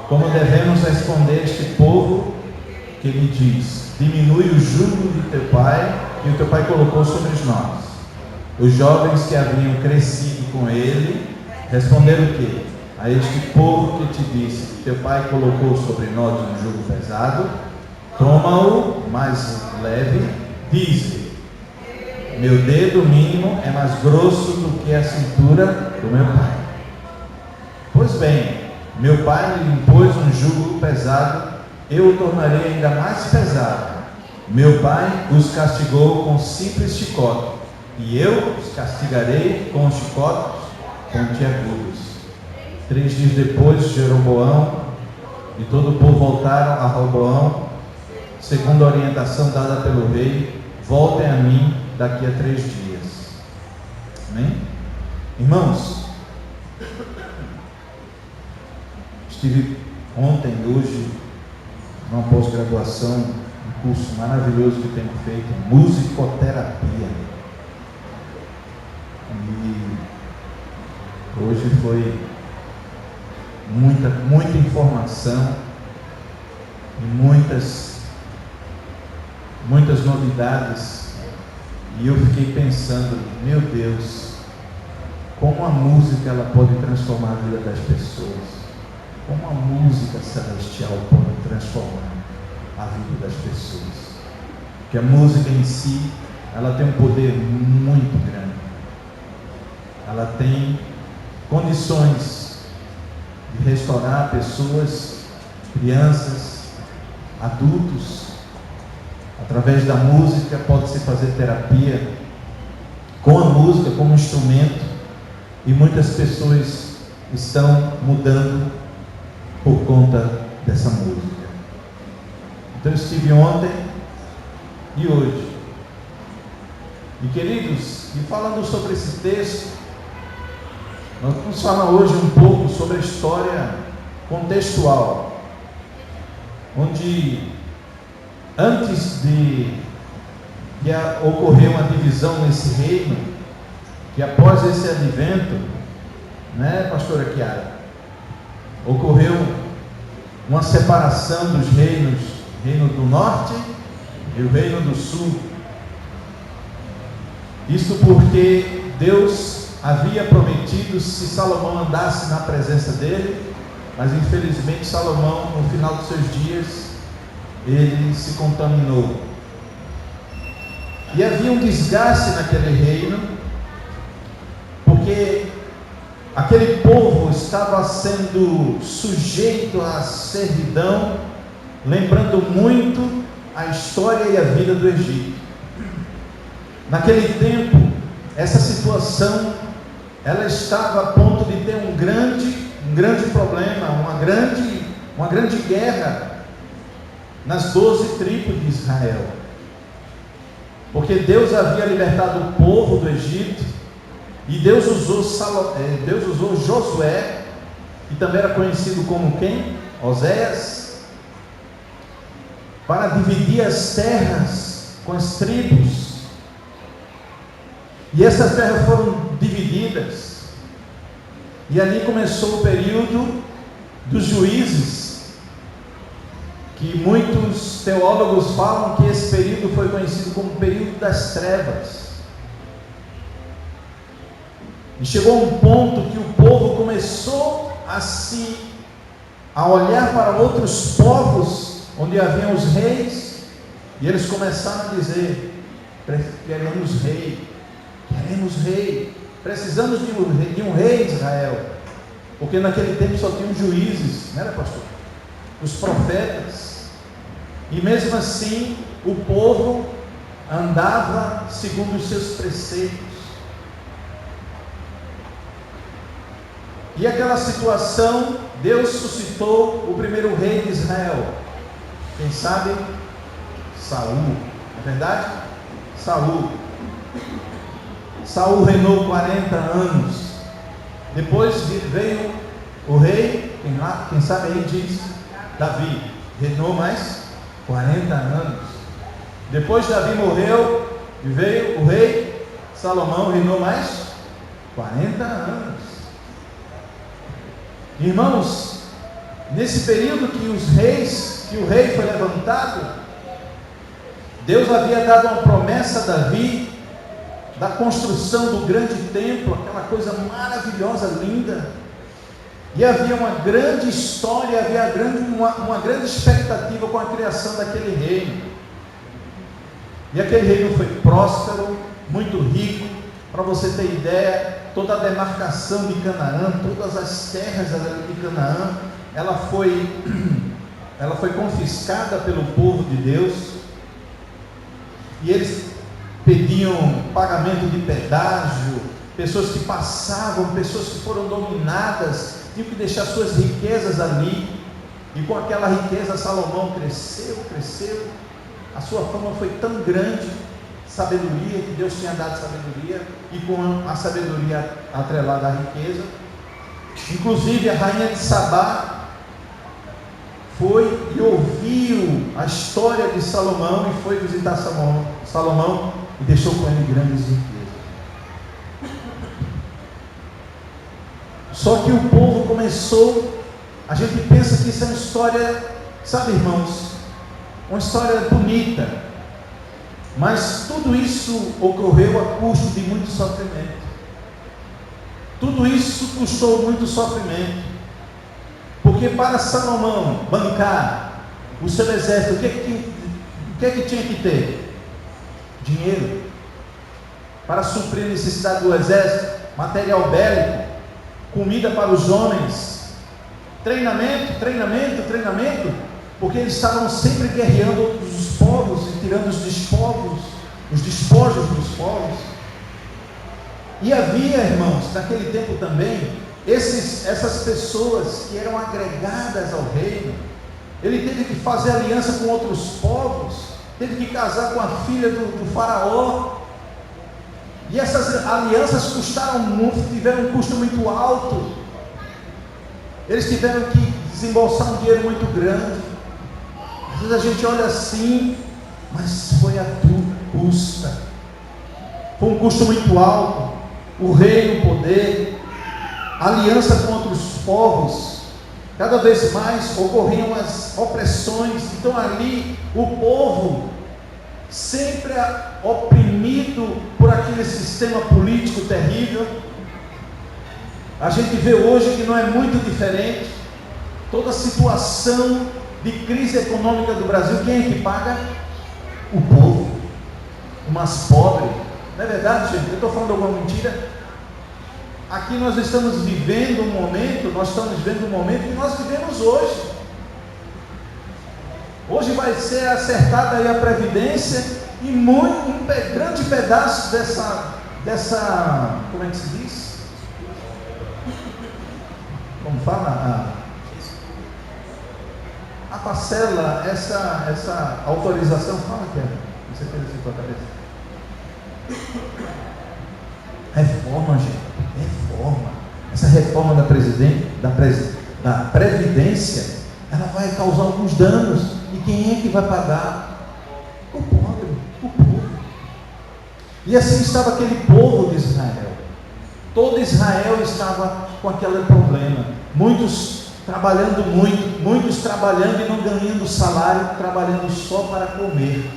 Speaker 1: Como devemos responder este povo que lhe diz: diminui o jugo de teu pai, que o teu pai colocou sobre nós? Os jovens que haviam crescido com ele responderam o quê? A este povo que te disse que teu pai colocou sobre nós um jugo pesado, toma-o mais leve, diz-lhe: meu dedo mínimo é mais grosso do que a cintura do meu pai. Pois bem, meu pai lhe impôs um jugo pesado, eu o tornarei ainda mais pesado. Meu pai os castigou com simples chicote, e eu os castigarei com chicotes pontiagudos. 3 dias depois, Jeroboão e todo o povo voltaram a Roboão, segundo a orientação dada pelo rei: voltem a mim daqui a 3 dias. Amém? Irmãos, estive ontem e hoje numa pós-graduação, um curso maravilhoso que tenho feito, musicoterapia. E hoje foi muita informação e muitas novidades, e eu fiquei pensando: meu Deus, como a música ela pode transformar a vida das pessoas, como a música celestial pode transformar a vida das pessoas, porque a música em si ela tem um poder muito grande. Ela tem condições de restaurar pessoas, crianças, adultos. Através da música pode-se fazer terapia com a música como instrumento, e muitas pessoas estão mudando por conta dessa música. Então eu estive ontem e hoje. E queridos, e falando sobre esse texto, nós vamos falar hoje um pouco sobre a história contextual, onde antes de ocorrer uma divisão nesse reino, que após esse advento, né, pastora Chiara, ocorreu uma separação dos reinos, reino do norte e o reino do sul. Isso porque Deus havia prometido se Salomão andasse na presença dele, mas infelizmente Salomão, no final dos seus dias, ele se contaminou. E havia um desgaste naquele reino, porque aquele povo estava sendo sujeito à servidão, lembrando muito a história e a vida do Egito. Naquele tempo, essa situação ela estava a ponto de ter um grande problema, uma grande guerra nas 12 tribos de Israel. porque Deus havia libertado o povo do Egito, e Deus usou Josué, que também era conhecido como quem? Oséias, para dividir as terras com as tribos. E essas terras foram divididas, e ali começou o período dos juízes, que muitos teólogos falam que esse período foi conhecido como o período das trevas. E chegou um ponto que o povo começou a olhar para outros povos, onde haviam os reis, e eles começaram a dizer: queremos rei, precisamos de um rei em Israel, porque naquele tempo só tinham juízes, não era, pastor? Os profetas. E mesmo assim, o povo andava segundo os seus preceitos. E aquela situação, Deus suscitou o primeiro rei de Israel. Quem sabe? Saul. Não é verdade? Saul reinou 40 anos. Depois veio o rei, quem sabe aí diz, Davi. Reinou mais 40 anos. Depois Davi morreu e veio o rei Salomão, reinou mais 40 anos. Irmãos, nesse período que o rei foi levantado, Deus havia dado uma promessa a Davi da construção do grande templo, aquela coisa maravilhosa, linda. E havia uma grande história, havia uma grande expectativa com a criação daquele reino. E aquele reino foi próspero, muito rico. Para você ter ideia, toda a demarcação de Canaã, todas as terras de Canaã, ela foi confiscada pelo povo de Deus. E eles pediam pagamento de pedágio. Pessoas que passavam, pessoas que foram dominadas, tinham que deixar suas riquezas ali. E com aquela riqueza Salomão cresceu. A sua fama foi tão grande, sabedoria, que Deus tinha dado sabedoria, e com a sabedoria atrelada à riqueza. Inclusive a rainha de Sabá foi e ouviu a história de Salomão, e foi visitar Salomão e deixou com ele grandes riquezas. Só que o povo começou, a gente pensa que isso é uma história, sabe, irmãos, uma história bonita, mas tudo isso ocorreu a custo de muito sofrimento. Tudo isso custou muito sofrimento, porque para Salomão bancar o seu exército, o que é que tinha que ter? Dinheiro, para suprir a necessidade do exército, material bélico, comida para os homens, treinamento, porque eles estavam sempre guerreando os povos e tirando os despojos dos povos. E havia, irmãos, naquele tempo também, essas pessoas que eram agregadas ao reino. Ele teve que fazer aliança com outros povos, teve que casar com a filha do faraó. E essas alianças tiveram um custo muito alto. Eles tiveram que desembolsar um dinheiro muito grande. Às vezes a gente olha assim, mas foi a tua custa. Foi um custo muito alto. O reino, o poder, aliança com outros povos. Cada vez mais ocorriam as opressões. Então ali o povo, sempre oprimido por aquele sistema político terrível. A gente vê hoje que não é muito diferente. Toda a situação de crise econômica do Brasil, quem é que paga? O povo, o mais pobre. Não é verdade, gente? Eu estou falando alguma mentira? Aqui nós estamos vivendo um momento que nós vivemos hoje. Hoje vai ser acertada aí a Previdência, e um grande pedaço dessa, como é que se diz? Como fala? A parcela, essa autorização, fala que é, você fez assim com a cabeça. Reforma, gente, reforma. Essa reforma da Previdência, ela vai causar alguns danos. E quem é que vai pagar? O pobre, o povo. E assim estava aquele povo de Israel. Todo Israel estava com aquele problema. Muitos trabalhando muito, muitos trabalhando e não ganhando salário, trabalhando só para comer.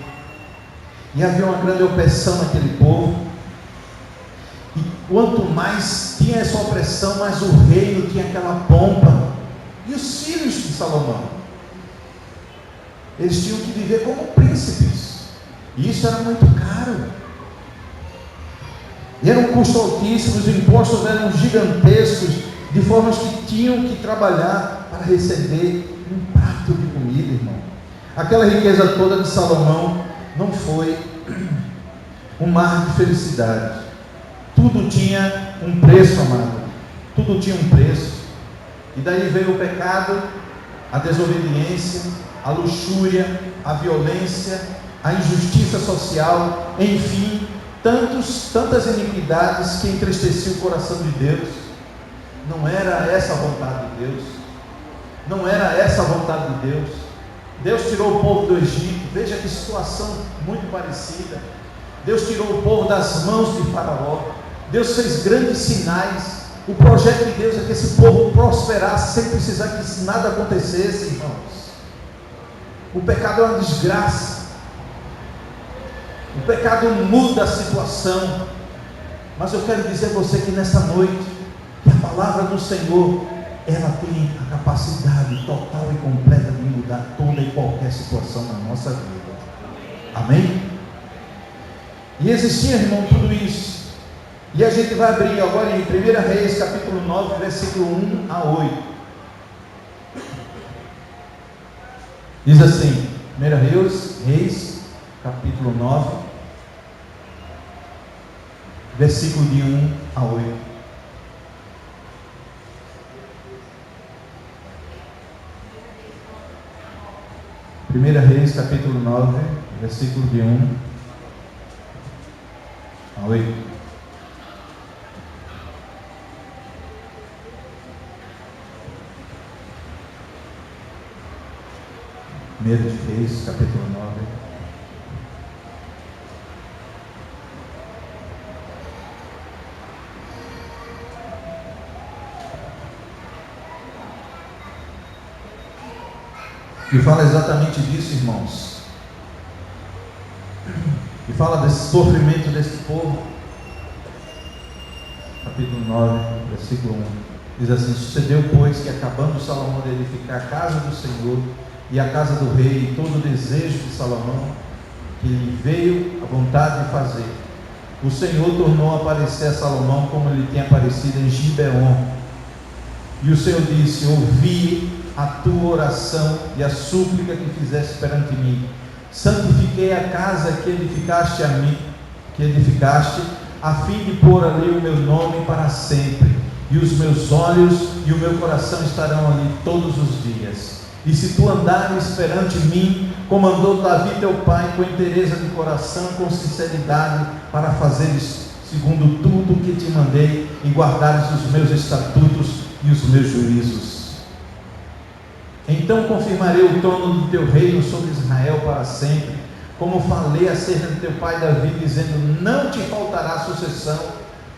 Speaker 1: E havia uma grande opressão naquele povo. E quanto mais tinha essa opressão, mais o reino tinha aquela pompa. E os filhos de Salomão, eles tinham que viver como príncipes. E isso era muito caro. E era um custo altíssimo, os impostos eram gigantescos, de forma que tinham que trabalhar para receber um prato de comida, irmão. Aquela riqueza toda de Salomão não foi um mar de felicidade. Tudo tinha um preço, amado. Tudo tinha um preço. E daí veio o pecado, a desobediência, a luxúria, a violência, a injustiça social, enfim, tantas iniquidades que entristeciam o coração de Deus. Não era essa a vontade de Deus. Não era essa a vontade de Deus. Deus tirou o povo do Egito. Veja que situação muito parecida. Deus tirou o povo das mãos de Faraó. Deus fez grandes sinais. O projeto de Deus é que esse povo prosperasse sem precisar que nada acontecesse, irmãos. O pecado é uma desgraça. O pecado muda a situação. Mas eu quero dizer a você que nessa noite, que a palavra do Senhor, ela tem a capacidade total e completa de mudar toda e qualquer situação na nossa vida. Amém? E existia, irmão, tudo isso. E a gente vai abrir agora em 1 Reis, capítulo 9, versículo 1 a 8. Diz assim, 1 Reis, capítulo 9, versículo de 1 a 8. Primeira Reis, capítulo 9, versículo de 1 a 8. Primeiro de Reis, capítulo 9. E fala exatamente disso, irmãos. E fala desse sofrimento desse povo. Capítulo 9, versículo 1. Diz assim: sucedeu, pois, que acabando Salomão de edificar a casa do Senhor e a casa do rei, e todo o desejo de Salomão, que lhe veio a vontade de fazer, o Senhor tornou a aparecer a Salomão como lhe tinha aparecido em Gibeon. E o Senhor disse: ouvi a tua oração e a súplica que fizeste perante mim. Santifiquei a casa que edificaste a mim, a fim de pôr ali o meu nome para sempre, e os meus olhos e o meu coração estarão ali todos os dias. E se tu andares perante mim, como andou Davi teu pai, com inteireza de coração, com sinceridade, para fazeres segundo tudo que te mandei, e guardares os meus estatutos e os meus juízos, então confirmarei o trono do teu reino sobre Israel para sempre, como falei acerca de teu pai Davi, dizendo: não te faltará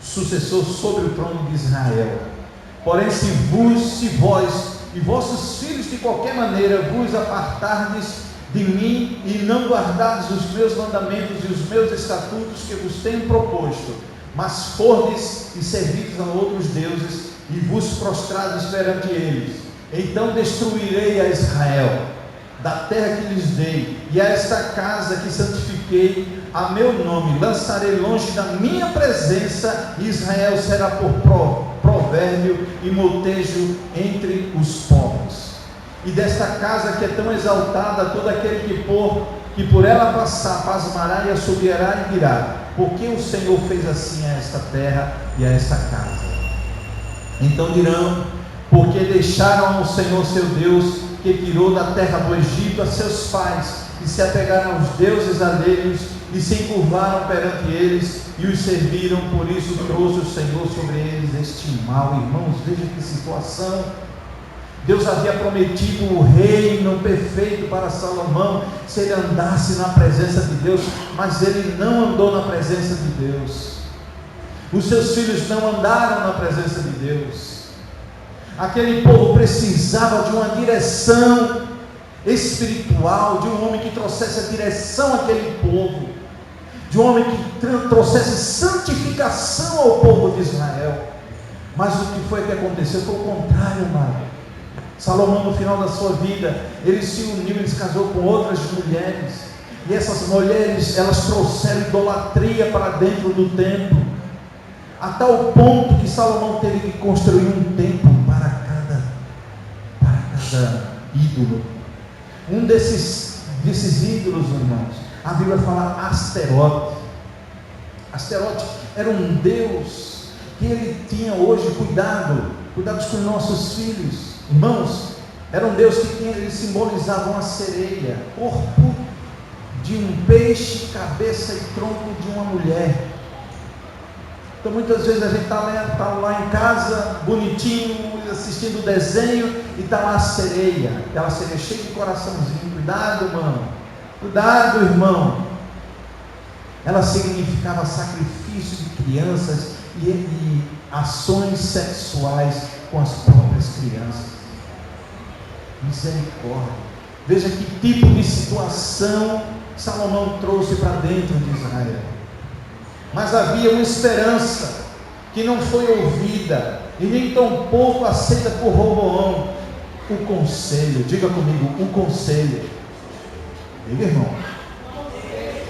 Speaker 1: sucessor sobre o trono de Israel. Porém, se vós e vossos filhos de qualquer maneira vos apartardes de mim e não guardardes os meus mandamentos e os meus estatutos que vos tenho proposto, mas fordes e servides a outros deuses e vos prostrades perante eles, então destruirei a Israel da terra que lhes dei, e a esta casa que santifiquei a meu nome lançarei longe da minha presença, e Israel será por provérbio e motejo entre os povos. E desta casa que é tão exaltada, todo aquele que por ela passar pasmará e assobiará e dirá: porque o Senhor fez assim a esta terra e a esta casa? Então dirão: porque deixaram ao Senhor seu Deus, que tirou da terra do Egito a seus pais, e se apegaram aos deuses alheios, e se encurvaram perante eles e os serviram. Por isso trouxe o Senhor sobre eles este mal. Irmãos, veja que situação. Deus havia prometido o reino perfeito para Salomão, se ele andasse na presença de Deus, mas ele não andou na presença de Deus. Os seus filhos não andaram na presença de Deus. Aquele povo precisava de uma direção espiritual, de um homem que trouxesse a direção àquele povo, de um homem que trouxesse santificação ao povo de Israel. Mas o que foi que aconteceu? Foi o contrário, amado. Salomão, no final da sua vida, ele se uniu, ele se casou com outras mulheres, e essas mulheres, elas trouxeram idolatria para dentro do templo, a tal ponto que Salomão teve que construir um templo para cada ídolo. Um desses ídolos, irmãos, a Bíblia fala Asterote. Asterote era um deus que ele tinha hoje cuidados com nossos filhos. Irmãos, era um Deus que ele simbolizava uma sereia, corpo de um peixe, cabeça e tronco de uma mulher. Então muitas vezes a gente está lá em casa, bonitinho, assistindo o desenho, e está lá a sereia, aquela sereia cheia de coraçãozinho. Cuidado, irmão, cuidado, irmão. Ela significava sacrifício de crianças e ações sexuais com as próprias crianças. Misericórdia. Veja que tipo de situação Salomão trouxe para dentro de Israel. Mas havia uma esperança que não foi ouvida, e nem tão pouco aceita por Roboão. O conselho, diga comigo, o conselho. Diga, irmão.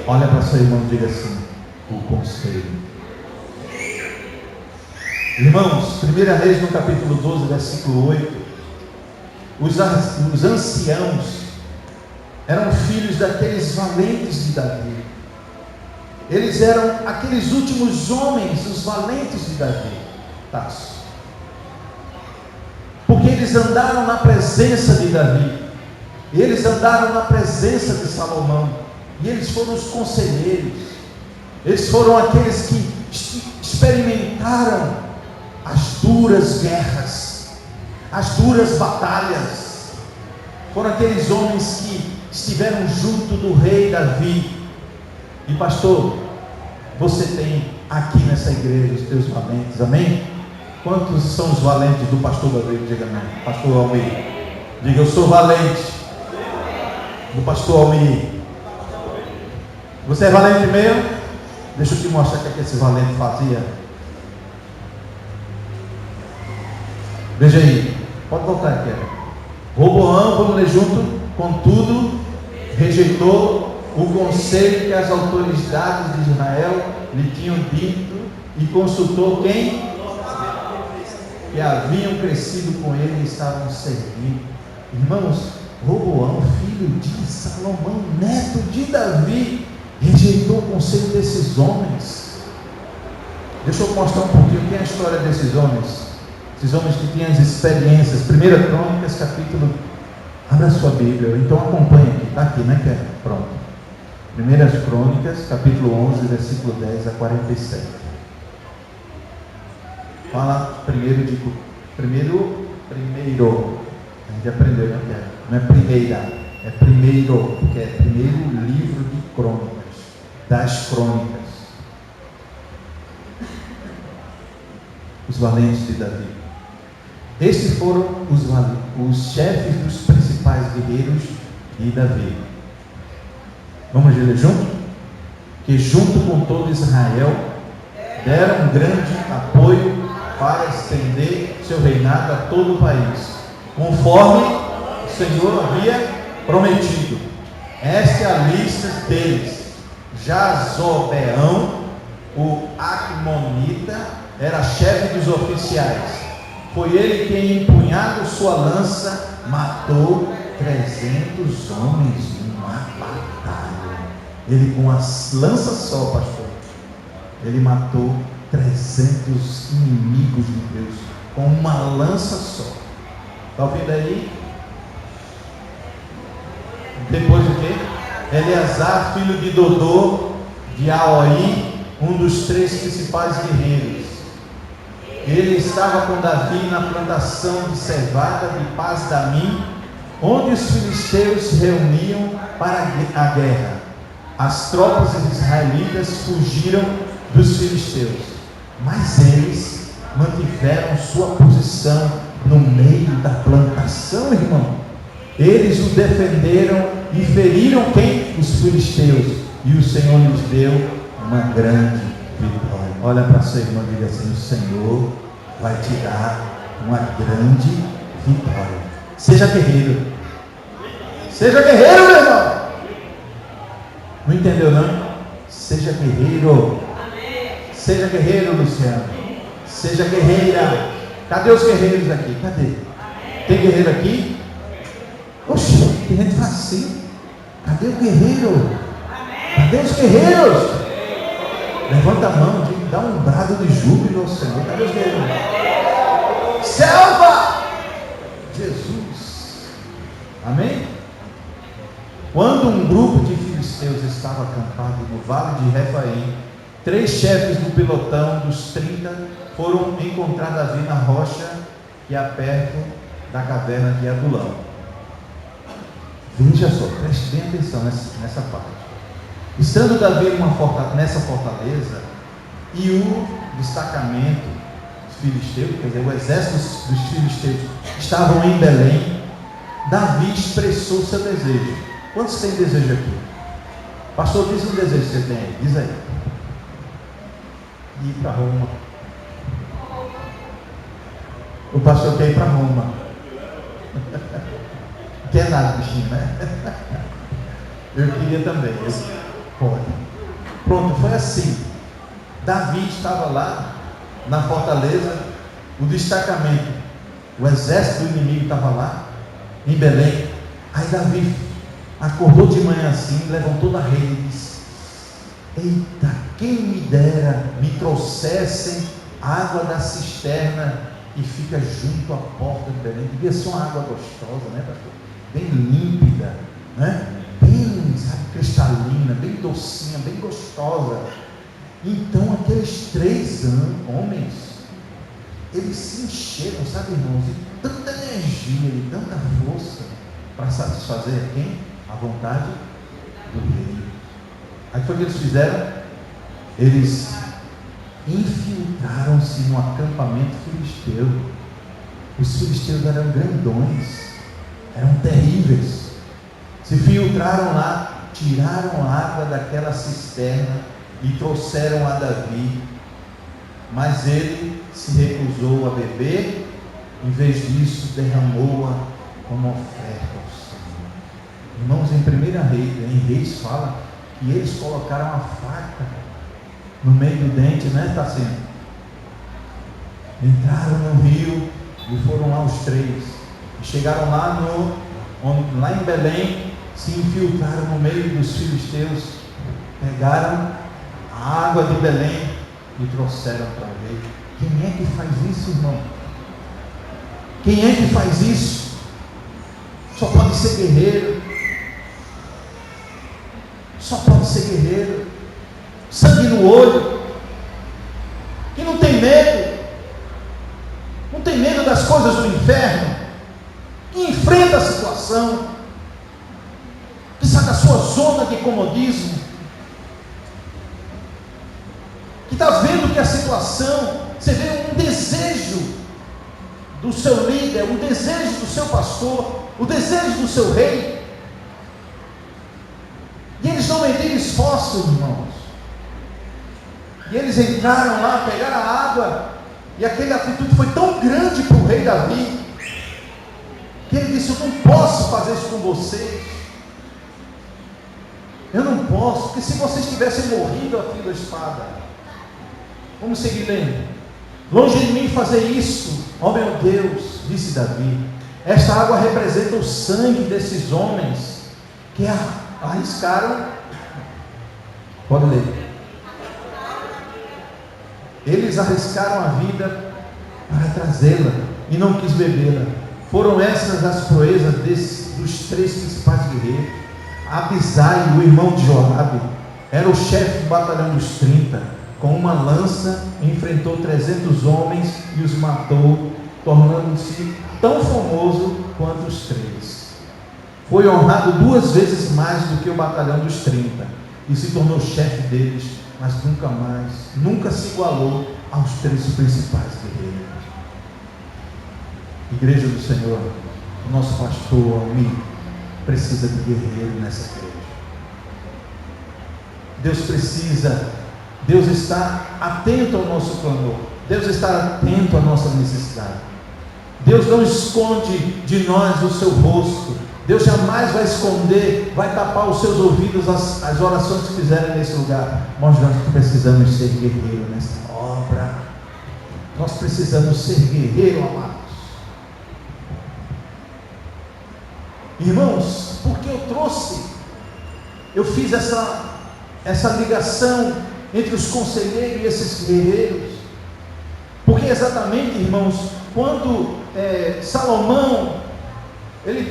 Speaker 1: Olha para seu irmão e diga assim: o conselho. Irmãos, 1 Reis no capítulo 12, versículo 8. Os anciãos eram filhos daqueles valentes de Davi. Eles eram aqueles últimos homens, os valentes de Davi. Porque eles andaram na presença de Davi, eles andaram na presença de Salomão, e eles foram os conselheiros, eles foram aqueles que experimentaram as duras guerras, as duras batalhas. Foram aqueles homens que estiveram junto do rei Davi. E pastor, você tem aqui nessa igreja os teus valentes, amém? Quantos são os valentes do pastor Davi? Diga amém. Pastor Almir, diga: eu sou valente do pastor Almir. Você é valente mesmo? Deixa eu te mostrar o que esse valente fazia. Veja aí, pode voltar aqui. Roboão, vamos ler junto. Contudo, rejeitou o conselho que as autoridades de Israel lhe tinham dito, e consultou quem? Que haviam crescido com ele e estavam servindo. Irmãos, Roboão, filho de Salomão, neto de Davi, rejeitou o conselho desses homens. Deixa eu mostrar um pouquinho quem é a história desses homens. Esses homens que tinham as experiências. 1 Crônicas, capítulo... Abra a sua Bíblia, então acompanhe aqui. Está aqui, né? Pronto. 1 Crônicas, capítulo 11, versículo 10 a 47. Fala primeiro. A gente aprendeu, né? Não é primeira, é primeiro, porque é primeiro livro de crônicas, das crônicas. Os valentes de Davi. Estes foram os chefes dos principais guerreiros de Davi. Vamos ler junto? Que junto com todo Israel deram um grande apoio para estender seu reinado a todo o país, conforme o Senhor havia prometido. Esta é a lista deles. Jazobeão, o Acmonita, era chefe dos oficiais. Foi ele quem, empunhando sua lança, matou 300 homens numa batalha. Ele, com a lança só, pastor, ele matou 300 inimigos de Deus com uma lança só. Está ouvindo aí? Depois o quê? Eleazar, filho de Dodô, de Aoi, um dos 3 principais guerreiros. Ele estava com Davi na plantação de cevada de Pas-damim, onde os filisteus se reuniam para a guerra. As tropas israelitas fugiram dos filisteus, mas eles mantiveram sua posição no meio da plantação, irmão. Eles o defenderam e feriram quem? Os filisteus. E o Senhor lhes deu uma grande vitória. Olha para sua irmã e diga assim: o Senhor vai te dar uma grande vitória. Seja guerreiro. Seja guerreiro, meu irmão. Não entendeu não? Seja guerreiro. Seja guerreiro, Luciano. Seja guerreira. Cadê os guerreiros aqui? Cadê? Tem guerreiro aqui? Oxe, tem gente assim. Cadê o guerreiro? Cadê os guerreiros? Levanta a mão, dá um brado de júbilo ao Senhor. Cadê os guerreiros? Selva! Jesus. Amém? Quando um grupo de filisteus estava acampado no vale de Refaim, 3 chefes do pelotão dos 30 foram encontrar Davi na rocha que há perto da caverna de Adulão. Veja só, preste bem atenção nessa parte. Estando Davi nessa fortaleza, e o destacamento dos filisteus, quer dizer, o exército dos filisteus estavam em Belém, Davi expressou seu desejo. Quantos têm desejo aqui? Pastor, diz um desejo que você tem aí, diz aí. Ir para Roma. O pastor quer ir para Roma. Quer nada, bichinho, né? Eu queria também. Pode. Pronto, foi assim. Davi estava lá na fortaleza, o destacamento, o exército do inimigo estava lá em Belém. Aí Davi acordou de manhã assim, levantou da rede e disse: eita, quem me dera me trouxessem água da cisterna e fica junto à porta de Belém. Devia ser uma água gostosa, né, pastor? Bem límpida, né? Bem, sabe, cristalina, bem docinha, bem gostosa. Então aqueles 3 homens, eles se encheram, sabe, irmãos, de tanta energia, de tanta força, para satisfazer a quem? A vontade do rei. Aí foi o que eles fizeram? Eles infiltraram-se no acampamento filisteu. Os filisteus eram grandões, eram terríveis. Se filtraram lá, tiraram a água daquela cisterna e trouxeram a Davi, mas ele se recusou a beber. Em vez disso, derramou-a como oferta ao Senhor. Irmãos, em Reis fala que eles colocaram a faca no meio do dente, né, Tacinho? Entraram no rio e foram lá os 3. E chegaram lá em Belém, se infiltraram no meio dos filisteus, pegaram a água de Belém e trouxeram para o rei. Quem é que faz isso, irmão? Quem é que faz isso? Só pode ser guerreiro. Só pode ser guerreiro. Sangue no olho. Que não tem medo. Não tem medo das coisas do inferno. Que enfrenta a situação. Que sai da sua zona de comodismo. Que está vendo que a situação, você vê um desejo do seu líder, um desejo do seu pastor, o desejo do seu rei, e eles não mediram esforços, irmãos, e eles entraram lá, pegaram a água, e aquela atitude foi tão grande para o rei Davi, que ele disse: eu não posso fazer isso com vocês, eu não posso, porque se vocês tivessem morrido a fio da espada. Vamos seguir lendo. Longe de mim fazer isso, ó meu Deus, disse Davi. Esta água representa o sangue desses homens que arriscaram. Pode ler. Eles arriscaram a vida para trazê-la e não quis bebê-la. Foram essas as proezas dos 3 principais guerreiros. Abisai, o irmão de Joabe, era o chefe do batalhão dos 30, com uma lança enfrentou 300 homens e os matou, tornando-se tão famoso quanto os 3. Foi honrado 2 vezes mais do que o batalhão dos 30 e se tornou chefe deles, mas nunca se igualou aos 3 principais guerreiros. Igreja do Senhor, o nosso pastor, amigo, precisa de guerreiro nessa igreja. Deus está atento ao nosso clamor, Deus está atento à nossa necessidade. Deus não esconde de nós o seu rosto, Deus jamais vai esconder, vai tapar os seus ouvidos as orações que fizerem nesse lugar. Nós precisamos ser guerreiros nessa obra, nós precisamos ser guerreiros, amados. Irmãos, porque eu fiz essa ligação entre os conselheiros e esses guerreiros, porque exatamente, irmãos, quando Salomão ele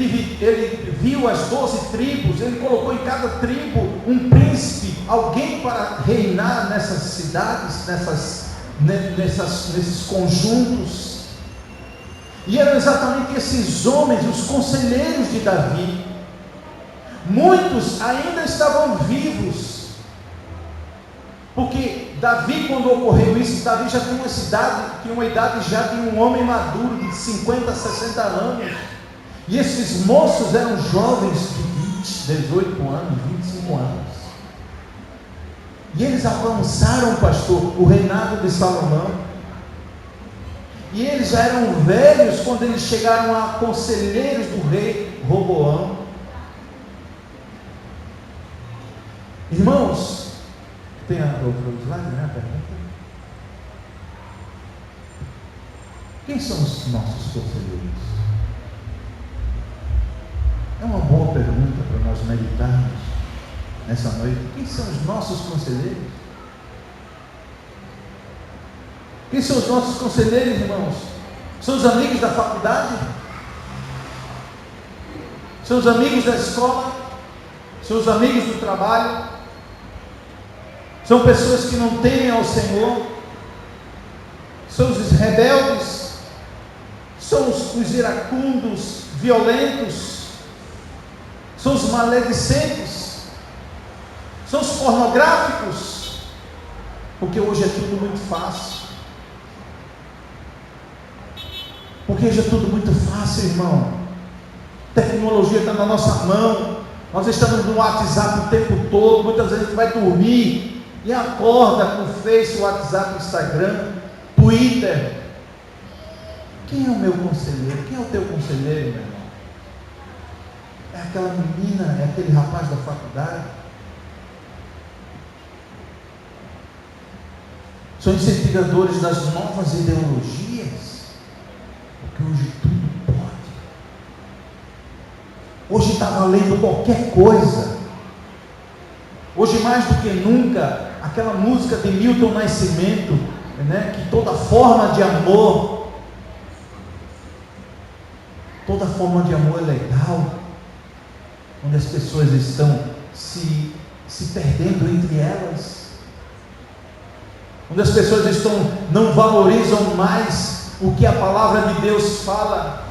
Speaker 1: viu as 12 tribos, ele colocou em cada tribo um príncipe, alguém para reinar nessas cidades, nesses conjuntos. E eram exatamente esses homens, os conselheiros de Davi. Muitos ainda estavam vivos, porque Davi, quando ocorreu isso, Davi já tinha uma idade já de um homem maduro, de 50, 60 anos, e esses moços eram jovens de 20, 18 anos, 25 anos, e eles avançaram, pastor, o reinado de Salomão. E eles já eram velhos quando eles chegaram a conselheiros do rei Roboão. Irmãos, tem a outro slide, né? Quem são os nossos conselheiros? É uma boa pergunta para nós meditarmos nessa noite. Quem são os nossos conselheiros? Quem são os nossos conselheiros, irmãos? São os amigos da faculdade? São os amigos da escola? São os amigos do trabalho? São pessoas que não temem ao Senhor? São os rebeldes? São os iracundos, violentos? São os maledicentes? São os pornográficos? Porque hoje é tudo muito fácil. Porque hoje é tudo muito fácil, irmão. A tecnologia está na nossa mão. Nós estamos no WhatsApp o tempo todo. Muitas vezes a gente vai dormir e acorda com o Face, o WhatsApp, o Instagram, Twitter. Quem é o meu conselheiro? Quem é o teu conselheiro, meu irmão? É aquela menina, é aquele rapaz da faculdade? São incentivadores das novas ideologias? Porque hoje tudo pode. Hoje está valendo qualquer coisa. Hoje mais do que nunca, aquela música de Milton Nascimento, né, que toda forma de amor é legal, onde as pessoas estão se perdendo entre elas, onde as pessoas não valorizam mais o que a palavra de Deus fala.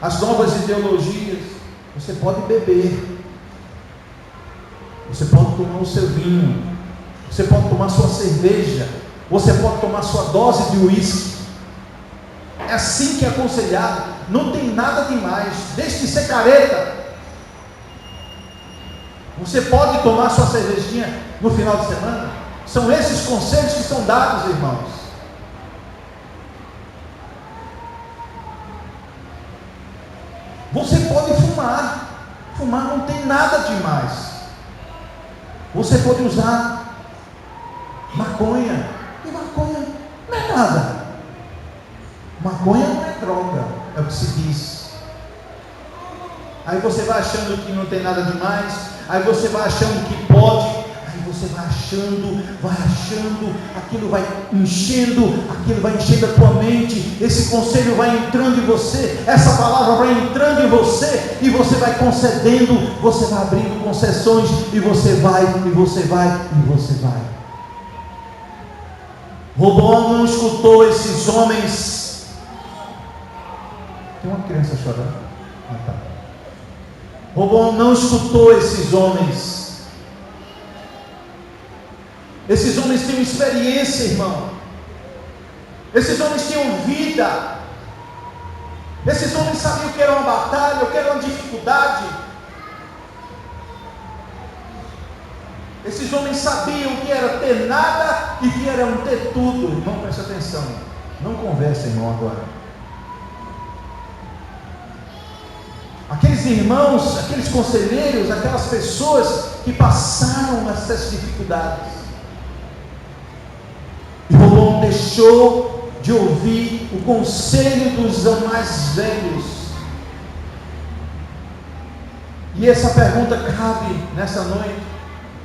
Speaker 1: As novas ideologias, você pode beber, você pode tomar o seu vinho, você pode tomar sua cerveja, você pode tomar sua dose de uísque. É assim que é aconselhado, não tem nada demais, deixe de ser careta. Você pode tomar sua cervejinha no final de semana. São esses conselhos que são dados, irmãos. Você pode fumar não tem nada demais. Você pode usar maconha, e maconha não é nada. Maconha não é droga, é o que se diz. Aí você vai achando que não tem nada demais, aí você vai achando que pode. Aí você vai achando, aquilo vai enchendo a tua mente, esse conselho vai entrando em você, essa palavra vai entrando em você, e você vai concedendo, você vai abrindo concessões, e você vai. Roboão não escutou esses homens. Tem uma criança chorando. Tá. Roboão não escutou esses homens. Esses homens tinham experiência, irmão. Esses homens tinham vida. Esses homens sabiam o que era uma batalha, o que era uma dificuldade. Esses homens sabiam o que era ter nada e que era ter tudo. Irmão, preste atenção. Não conversa, irmão, agora. Aqueles irmãos, aqueles conselheiros, aquelas pessoas que passaram essas dificuldades. E Roboão deixou de ouvir o conselho dos mais velhos. E essa pergunta cabe nessa noite.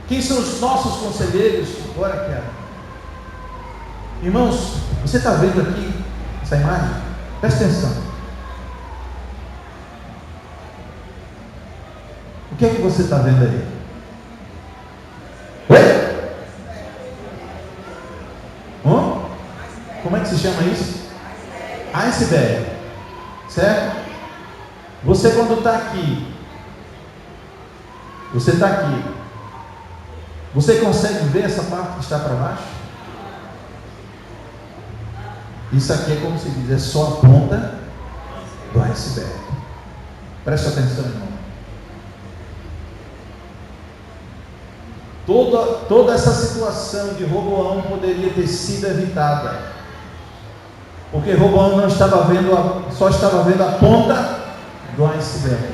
Speaker 1: Quem são os nossos conselheiros? Agora quero. Irmãos, você está vendo aqui essa imagem? Presta atenção. O que é que você está vendo aí? Oi? Como é que se chama isso? Iceberg. Certo? Você quando está aqui, você consegue ver essa parte que está para baixo? Isso aqui é como se diz, é só a ponta do iceberg. Preste atenção, irmão. Toda essa situação de Roboão poderia ter sido evitada, porque Roboão não estava vendo, só estava vendo a ponta do iceberg.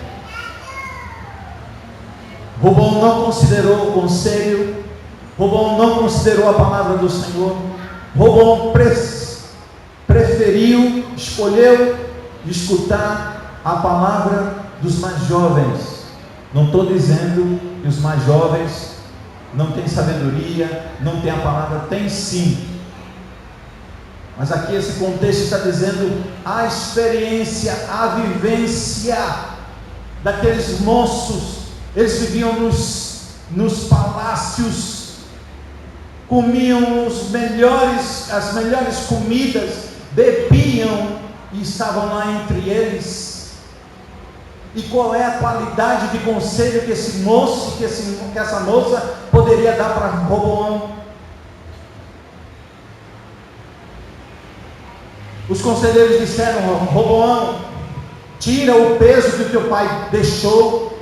Speaker 1: Roboão não considerou o conselho, Roboão não considerou a palavra do Senhor. Roboão escolheu escutar a palavra dos mais jovens. Não estou dizendo que os mais jovens não têm sabedoria, não têm a palavra, tem sim. Mas aqui esse contexto está dizendo a experiência, a vivência daqueles moços. Eles viviam nos palácios, comiam as melhores comidas, bebiam e estavam lá entre eles. E qual é a qualidade de conselho que esse moço, que essa moça poderia dar para Roboão? Os conselheiros disseram: Roboão, tira o peso que o teu pai deixou,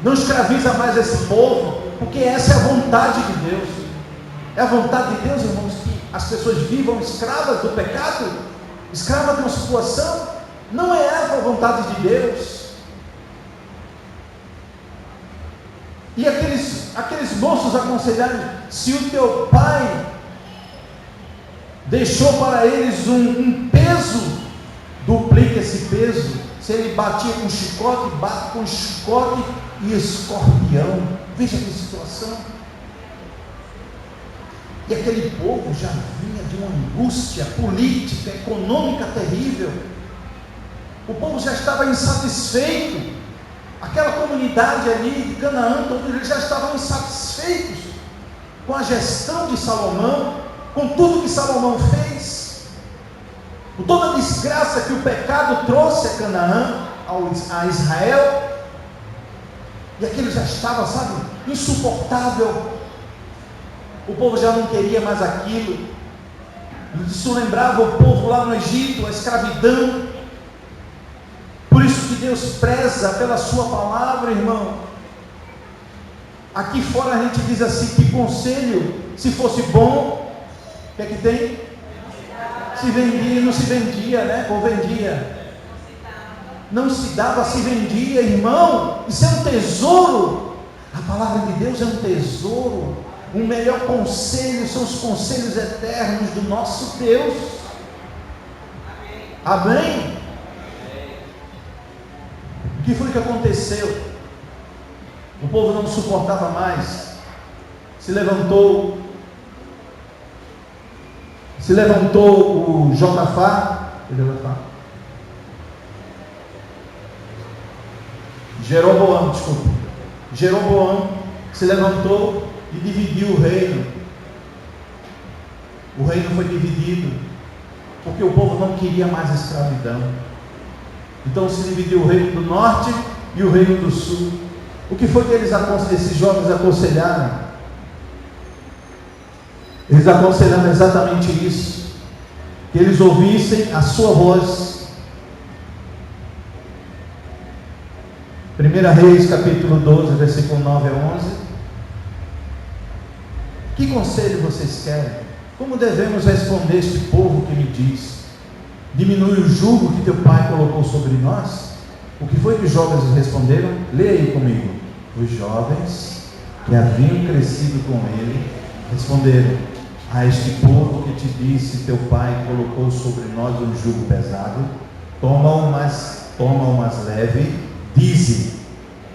Speaker 1: não escraviza mais esse povo, porque essa é a vontade de Deus. É a vontade de Deus, irmãos, que as pessoas vivam escravas do pecado, escravas de uma situação. Não é essa a vontade de Deus. E aqueles moços aconselharam: se o teu pai deixou para eles um peso, duplica esse peso. Se ele batia com chicote, bate com chicote e escorpião. Veja que situação. E aquele povo já vinha de uma angústia política, econômica terrível. O povo já estava insatisfeito. Aquela comunidade ali de Canaã, todos eles já estavam insatisfeitos com a gestão de Salomão, com tudo que Salomão fez, com toda a desgraça que o pecado trouxe a Canaã, a Israel. E aquilo já estava, insuportável. O povo já não queria mais aquilo. Isso lembrava o povo lá no Egito, a escravidão. Por isso que Deus preza pela sua palavra, irmão. Aqui fora a gente diz assim, que conselho, se fosse bom, o que é que tem? Se vendia, não se vendia, né? Ou vendia? Não se dava, se vendia, irmão. Isso é um tesouro. A palavra de Deus é um tesouro. O melhor conselho são os conselhos eternos do nosso Deus. Amém? O que foi que aconteceu? O povo não suportava mais. Se levantou o Josafá, Jeroboão se levantou e dividiu o reino. O reino foi dividido porque o povo não queria mais escravidão. Então se dividiu o reino do norte e o reino do sul. O que foi que esses jovens aconselharam? Eles aconselharam exatamente isso, que eles ouvissem a sua voz. 1 Reis capítulo 12, versículo 9 a 11. Que conselho vocês querem? Como devemos responder este povo que me diz: diminui o jugo que teu pai colocou sobre nós? O que foi que os jovens responderam? Leia aí comigo. Os jovens que haviam crescido com ele responderam: a este povo que te disse, teu pai colocou sobre nós um jugo pesado, toma-o mais leve. Dize: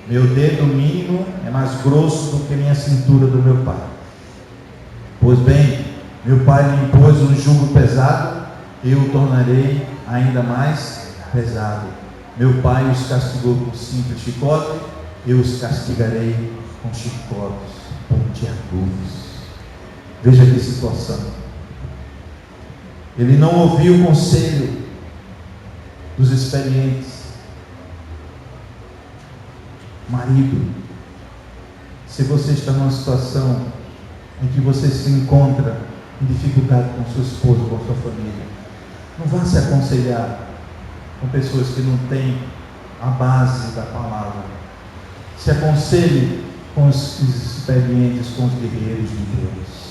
Speaker 1: meu dedo mínimo é mais grosso do que minha cintura do meu pai. Pois bem, meu pai lhe impôs um jugo pesado, eu o tornarei ainda mais pesado. Meu pai os castigou com simples chicote, eu os castigarei com chicotes pontiagudos. Veja que situação. Ele não ouviu o conselho dos experientes. Marido, se você está numa situação em que você se encontra em dificuldade com sua esposa, com sua família, não vá se aconselhar com pessoas que não têm a base da palavra. Se aconselhe com os experientes, com os guerreiros de Deus.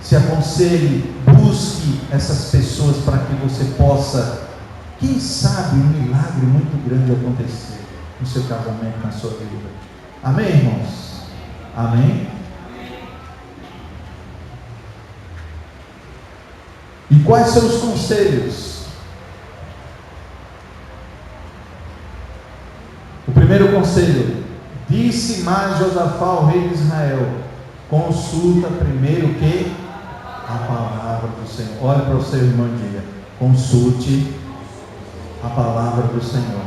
Speaker 1: Se aconselhe, busque essas pessoas para que você possa, quem sabe, um milagre muito grande acontecer no seu casamento, na sua vida. Amém, irmãos? Amém? E quais são os conselhos? O primeiro conselho: disse mais Josafá ao rei de Israel: consulta primeiro o que? A palavra do Senhor. Olhe para o seu irmão e diga: consulte a palavra do Senhor.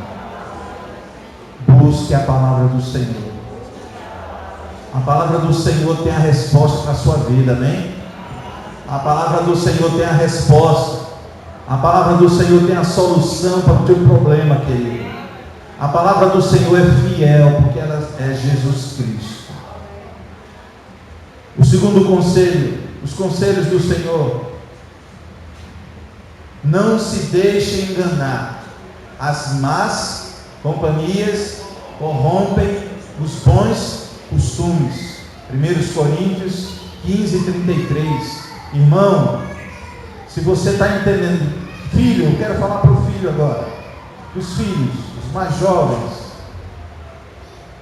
Speaker 1: Busque a palavra do Senhor. A palavra do Senhor tem a resposta para a sua vida, amém? A palavra do Senhor tem a resposta. A palavra do Senhor tem a solução para o teu problema, querido. A palavra do Senhor é fiel, porque ela é Jesus Cristo. O segundo conselho, os conselhos do Senhor: não se deixe enganar. As más companhias corrompem os bons costumes. 1 Coríntios 15:33. Irmão, se você está entendendo, filho, eu quero falar para o filho agora, os filhos, os mais jovens.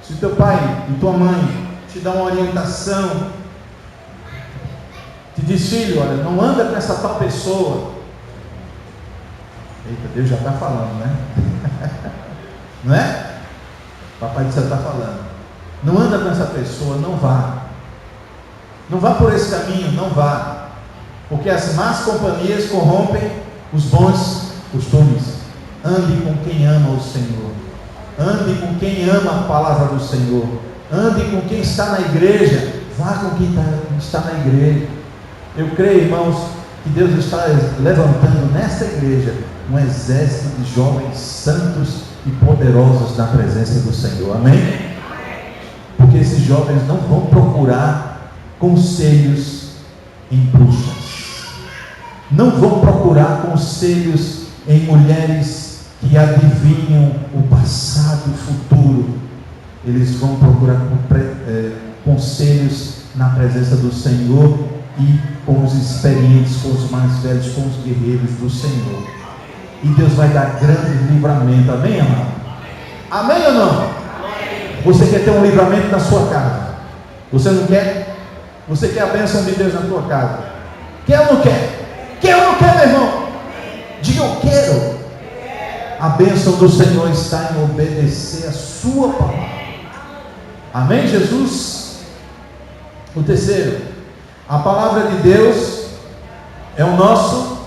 Speaker 1: Se teu pai e tua mãe te dão uma orientação, te diz: filho, olha, não anda com essa tal pessoa. Eita, Deus já está falando, né? Não é? Papai do céu está falando. Não anda com essa pessoa, não vá. Não vá por esse caminho, não vá. Porque as más companhias corrompem os bons costumes. Ande com quem ama o Senhor. Ande com quem ama a palavra do Senhor. Ande com quem está na igreja. Vá com quem está na igreja. Eu creio, irmãos, que Deus está levantando nesta igreja um exército de jovens santos e poderosos na presença do Senhor. Amém? Porque esses jovens não vão procurar conselhos em bruxas. Não vão procurar conselhos em mulheres que adivinham o passado e o futuro. Eles vão procurar conselhos na presença do Senhor e com os experientes, com os mais velhos, com os guerreiros do Senhor. E Deus vai dar grande livramento. Amém, amado? Amém ou não? Você quer ter um livramento na sua casa? Você não quer? Você quer a bênção de Deus na sua casa? Quer ou não quer? Quer ou não quer, meu irmão? Diga: eu quero. A bênção do Senhor está em obedecer a sua palavra. Amém, Jesus? O terceiro, a palavra de Deus é o nosso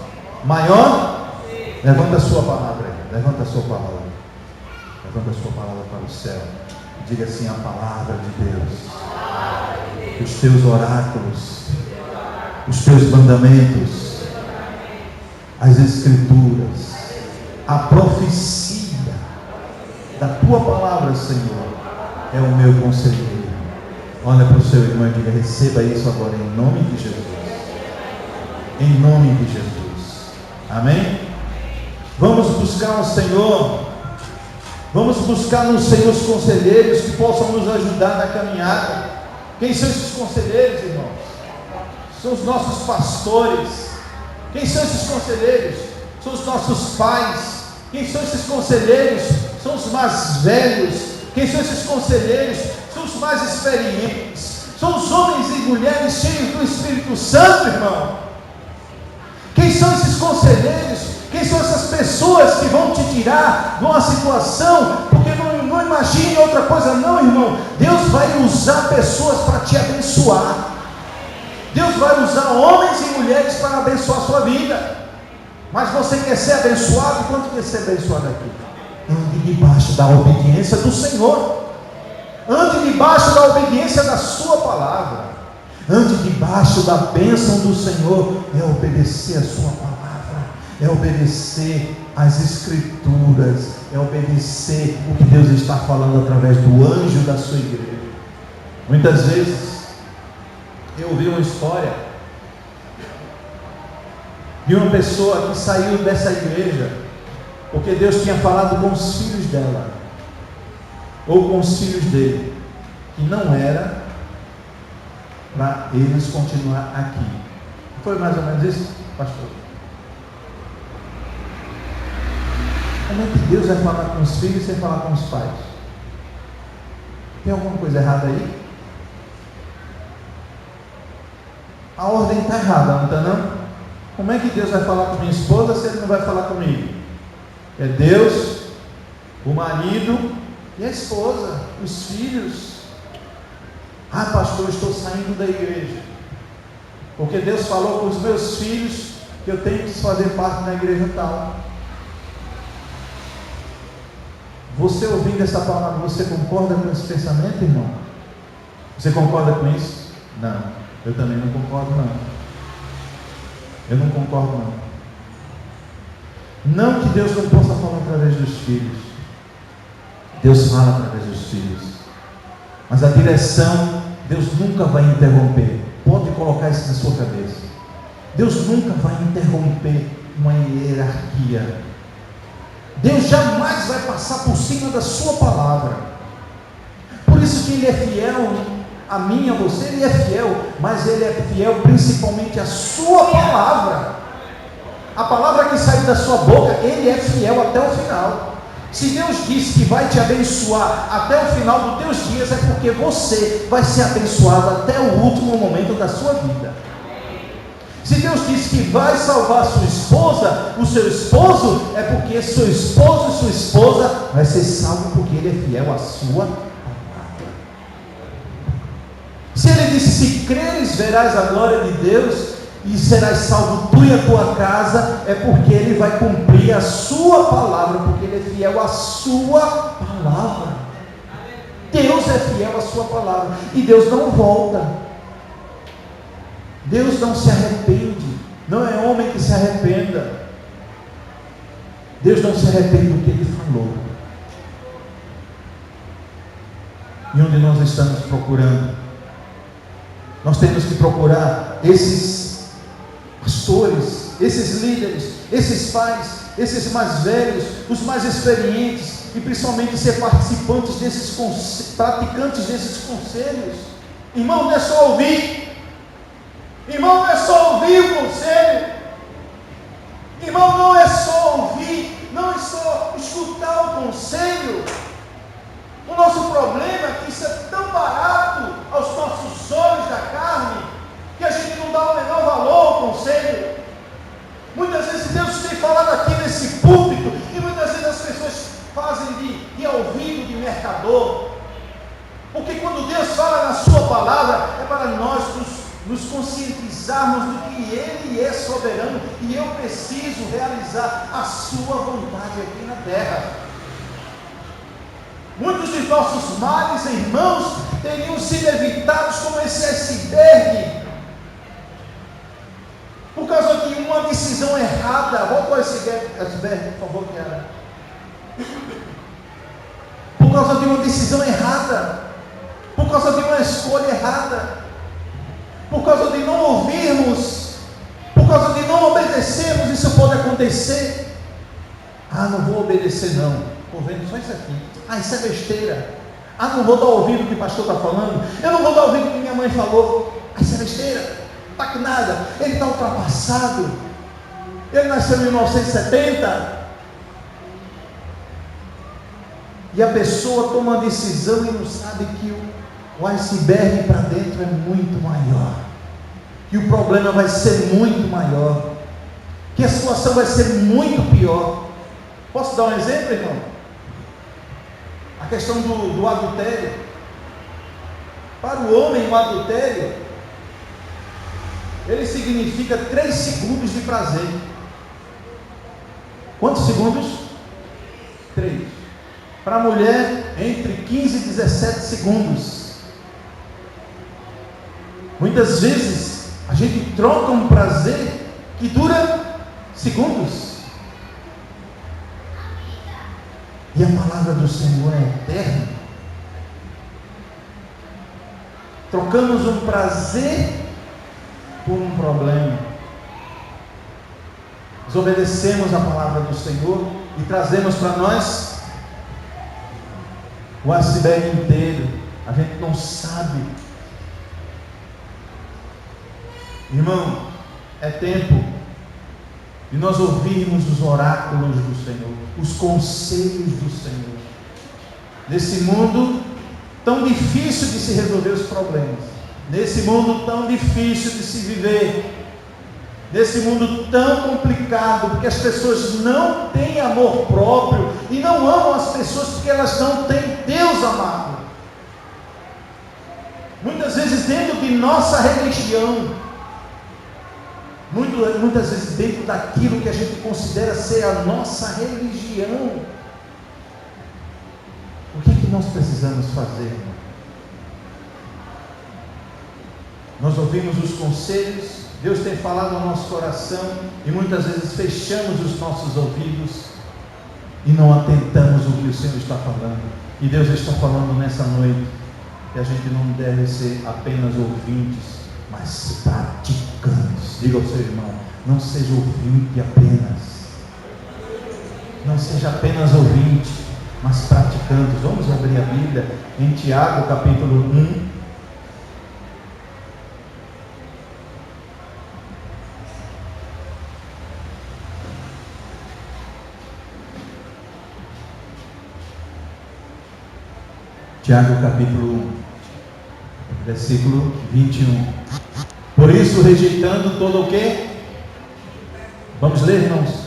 Speaker 1: maior. Levanta a sua palavra aí, levanta a sua palavra. Levanta a sua palavra para o céu. Diga assim: a palavra de Deus, os teus oráculos, os teus mandamentos, as escrituras, a profecia da tua palavra, Senhor, é o meu conselheiro. Olha para o seu irmão e diga: receba isso agora em nome de Jesus. Em nome de Jesus. Amém? Vamos buscar o Senhor. Vamos buscar no Senhor os conselheiros que possam nos ajudar na caminhada. Quem são esses conselheiros, irmãos? São os nossos pastores. Quem são esses conselheiros? São os nossos pais. Quem são esses conselheiros? São os mais velhos. Quem são esses conselheiros? São os mais experientes. São os homens e mulheres cheios do Espírito Santo, irmão. Quem são esses conselheiros? Quem são essas pessoas que vão te tirar de uma situação? Porque não imagine outra coisa não, irmão. Deus vai usar pessoas para te abençoar. Deus vai usar homens e mulheres para abençoar a sua vida. Mas você quer ser abençoado? Quanto quer ser abençoado aqui? Ande debaixo da obediência do Senhor. Ande debaixo da obediência da sua palavra. Ande debaixo da bênção do Senhor. É obedecer a sua palavra. É obedecer as escrituras. É obedecer o que Deus está falando através do anjo da sua igreja. Muitas vezes eu ouvi uma história de uma pessoa que saiu dessa igreja porque Deus tinha falado com os filhos dela ou com os filhos dele que não era para eles continuar aqui. Foi mais ou menos isso, pastor? Como é que Deus vai falar com os filhos sem falar com os pais? Tem alguma coisa errada aí? A ordem está errada, não está não? Como é que Deus vai falar com minha esposa se Ele não vai falar comigo? É Deus, o marido e a esposa, os filhos. Ah, pastor, eu estou saindo da igreja porque Deus falou com os meus filhos que eu tenho que fazer parte da igreja tal. Você ouvindo essa palavra, você concorda com esse pensamento, irmão? Você concorda com isso? Não, eu também não concordo não. Eu não concordo não. Não que Deus não possa falar através dos filhos. Deus fala através dos filhos. Mas a direção, Deus nunca vai interromper. Pode colocar isso na sua cabeça. Deus nunca vai interromper uma hierarquia. Deus jamais vai passar por cima da sua palavra. Por isso que Ele é fiel a mim, a você, Ele é fiel, mas Ele é fiel principalmente à sua palavra. A palavra que saiu da sua boca, Ele é fiel até o final. Se Deus disse que vai te abençoar até o final dos teus dias, é porque você vai ser abençoado até o último momento da sua vida. Se Deus disse que vai salvar sua esposa, o seu esposo, é porque seu esposo e sua esposa vai ser salvo porque Ele é fiel à sua palavra. Se Ele disse: se creres, verás a glória de Deus e serás salvo tu e a tua casa, é porque Ele vai cumprir a sua palavra, porque Ele é fiel à sua palavra. Deus é fiel à sua palavra e Deus não volta. Deus não se arrepende, não é homem que se arrependa. Deus não se arrepende do que Ele falou. E onde nós estamos procurando? Nós temos que procurar esses pastores, esses líderes, esses pais, esses mais velhos, os mais experientes, e principalmente ser participantes desses praticantes desses conselhos. Irmão, não é só ouvir. Irmão, não é só ouvir o conselho. Irmão, não é só ouvir, não é só escutar o conselho. O nosso problema é que isso é tão barato aos nossos olhos da carne, que a gente não dá o menor valor ao conselho. Muitas vezes Deus tem falado aqui nesse púlpito, e muitas vezes as pessoas fazem de ouvido de mercador. Porque quando Deus fala na sua palavra, é para nós nos conscientizarmos do que Ele é soberano e eu preciso realizar a sua vontade aqui na terra. Muitos de nossos males, irmãos, teriam sido evitados como esse iceberg, por causa de uma decisão errada. Volta para esse iceberg, por favor, Kiara. Por causa de uma decisão errada, por causa de uma escolha errada, por causa de não ouvirmos, por causa de não obedecermos. Isso pode acontecer. Não vou obedecer não, estou vendo só isso aqui. Isso é besteira. Não vou dar ouvido o que o pastor está falando, eu não vou dar ouvido o que minha mãe falou. Isso é besteira, está que nada, ele está ultrapassado, ele nasceu em 1970. E a pessoa toma uma decisão e não sabe que o iceberg para dentro é muito maior, que o problema vai ser muito maior, que a situação vai ser muito pior. Posso dar um exemplo, irmão? A questão do adultério. Para o homem, o adultério, ele significa 3 segundos de prazer. Quantos segundos? 3. Para a mulher, entre 15 e 17 segundos. Muitas vezes a gente troca um prazer que dura segundos. E a palavra do Senhor é eterna. Trocamos um prazer por um problema. Desobedecemos a palavra do Senhor e trazemos para nós o iceberg inteiro. A gente não sabe. Irmão, é tempo de nós ouvirmos os oráculos do Senhor, os conselhos do Senhor. Nesse mundo tão difícil de se resolver os problemas, nesse mundo tão difícil de se viver, nesse mundo tão complicado, porque as pessoas não têm amor próprio e não amam as pessoas porque elas não têm Deus amado. Muitas vezes dentro de nossa religião, muitas vezes dentro daquilo que a gente considera ser a nossa religião, o que é que nós precisamos fazer, irmão? Nós ouvimos os conselhos, Deus tem falado ao nosso coração e muitas vezes fechamos os nossos ouvidos e não atentamos o que o Senhor está falando. E Deus está falando nessa noite que a gente não deve ser apenas ouvintes, mas praticantes. Diga ao seu irmão, não seja ouvinte apenas, não seja apenas ouvinte, mas praticantes. Vamos abrir a Bíblia em Tiago capítulo 1. Tiago capítulo 1, versículo 21. Por isso, rejeitando todo o quê? Vamos ler, irmãos.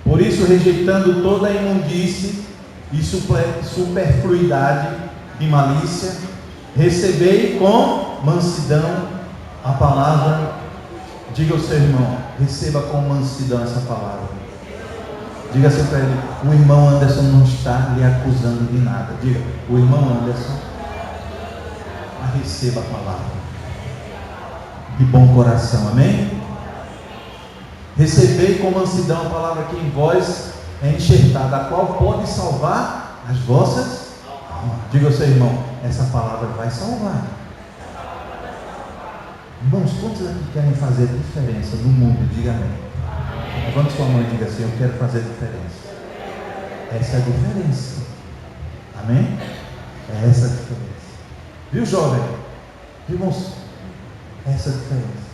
Speaker 1: Por isso, rejeitando toda a imundície e superfluidade de malícia, recebei com mansidão a palavra. Diga ao seu irmão, receba com mansidão essa palavra. Diga assim para ele, o irmão Anderson não está lhe acusando de nada. Diga, o irmão Anderson, mas receba a palavra de bom coração, amém? Recebei com mansidão a palavra que em vós é enxertada, a qual pode salvar as vossas almas. Diga ao seu irmão, essa palavra vai salvar. Irmãos, quantos aqui querem fazer diferença no mundo? Diga amém. Levante sua mão e diga assim, eu quero fazer diferença. Essa é a diferença. Amém? É essa a diferença. Viu, jovem? Viu, moço? Essa é a diferença.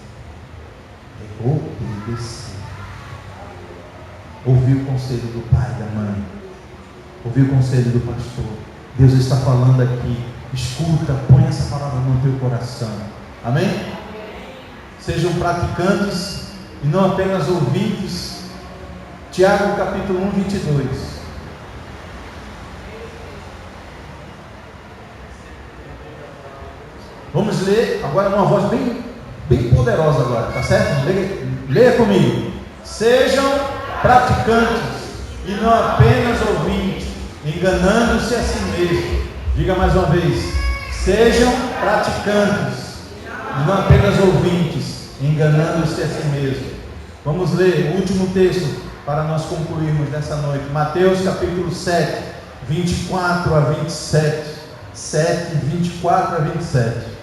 Speaker 1: É obedecer. Ouvir o conselho do pai e da mãe. Ouvir o conselho do pastor. Deus está falando aqui. Escuta, põe essa palavra no teu coração. Amém? Sejam praticantes e não apenas ouvintes. Tiago capítulo 1, 22. Vamos ler agora numa voz bem bem poderosa agora, tá certo? Leia comigo. Sejam praticantes e não apenas ouvintes, enganando-se a si mesmos. Diga mais uma vez. Sejam praticantes e não apenas ouvintes, enganando-se a si mesmos. Vamos ler o último texto para nós concluirmos nessa noite. Mateus capítulo 7, 24 a 27. 7, 24 a 27.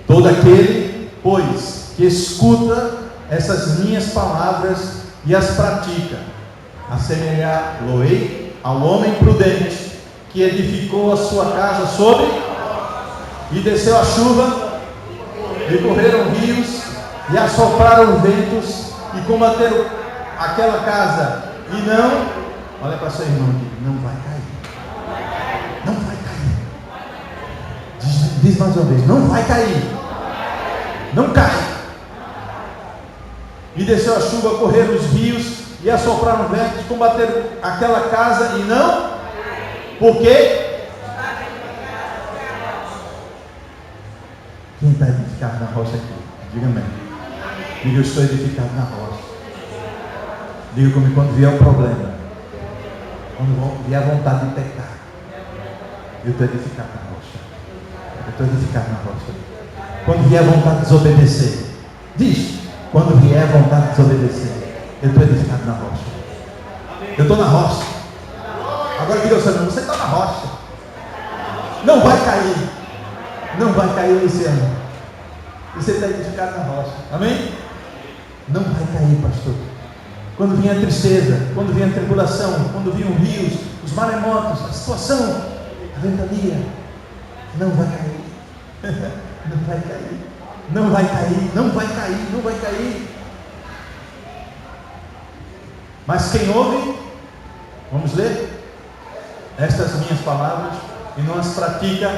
Speaker 1: Todo aquele, pois, que escuta essas minhas palavras e as pratica, assemelhar-lo-ei ao homem prudente que edificou a sua casa sobre, e desceu a chuva, e correram rios, e assopraram ventos, e combateram aquela casa, e não, olha para seu irmão aqui, não vai cair. Não vai cair. Diz mais uma vez, não vai cair. Não cai. E desceu a chuva, correram os rios, e assopraram ventos, combateram aquela casa, e não, por quê? Quem está edificado na rocha aqui? Diga amém. Diga, eu estou edificado na rocha. Diga comigo, quando vier o problema, quando vier a vontade de pecar, eu estou edificado na rocha. Eu estou edificado na rocha. Quando vier a vontade de desobedecer, diz, quando vier a vontade de desobedecer, eu estou edificado na rocha. Eu estou na rocha. Agora diga ao Senhor, você está na rocha. Não vai cair. Não vai cair, Luciano. Você está edificado na rocha. Amém? Não vai cair, pastor. Quando vier a tristeza, quando vier a tribulação, quando vier os rios, os maremotos, a situação, a ventania, não vai cair. Não vai cair. Não vai cair. Não vai cair. Não vai cair. Mas quem ouve, vamos ler estas minhas palavras e não as pratica,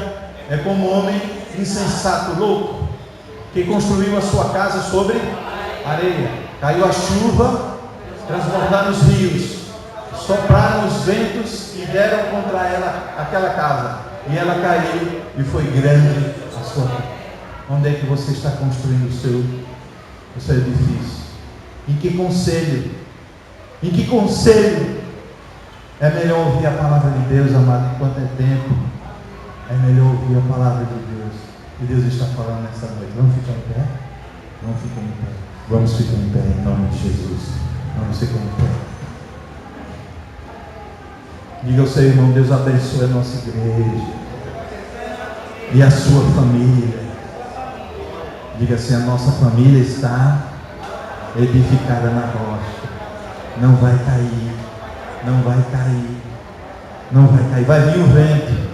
Speaker 1: é como um homem insensato, louco, que construiu a sua casa sobre areia. Caiu a chuva, transbordaram os rios, sopraram os ventos e deram contra ela aquela casa, e ela caiu, e foi grande a sua vida. Onde é que você está construindo o seu edifício? Em que conselho? Em que conselho? É melhor ouvir a palavra de Deus, amado, enquanto é tempo. É melhor ouvir a palavra de Deus. E Deus está falando nessa noite. Vamos ficar em pé? Vamos ficar em pé. Vamos ficar em pé em nome de Jesus. Vamos ficar em pé. Diga ao seu irmão, Deus abençoe a nossa igreja e a sua família. Diga assim, a nossa família está edificada na rocha. Não vai cair. Não vai cair. Não vai cair. Vai vir o vento,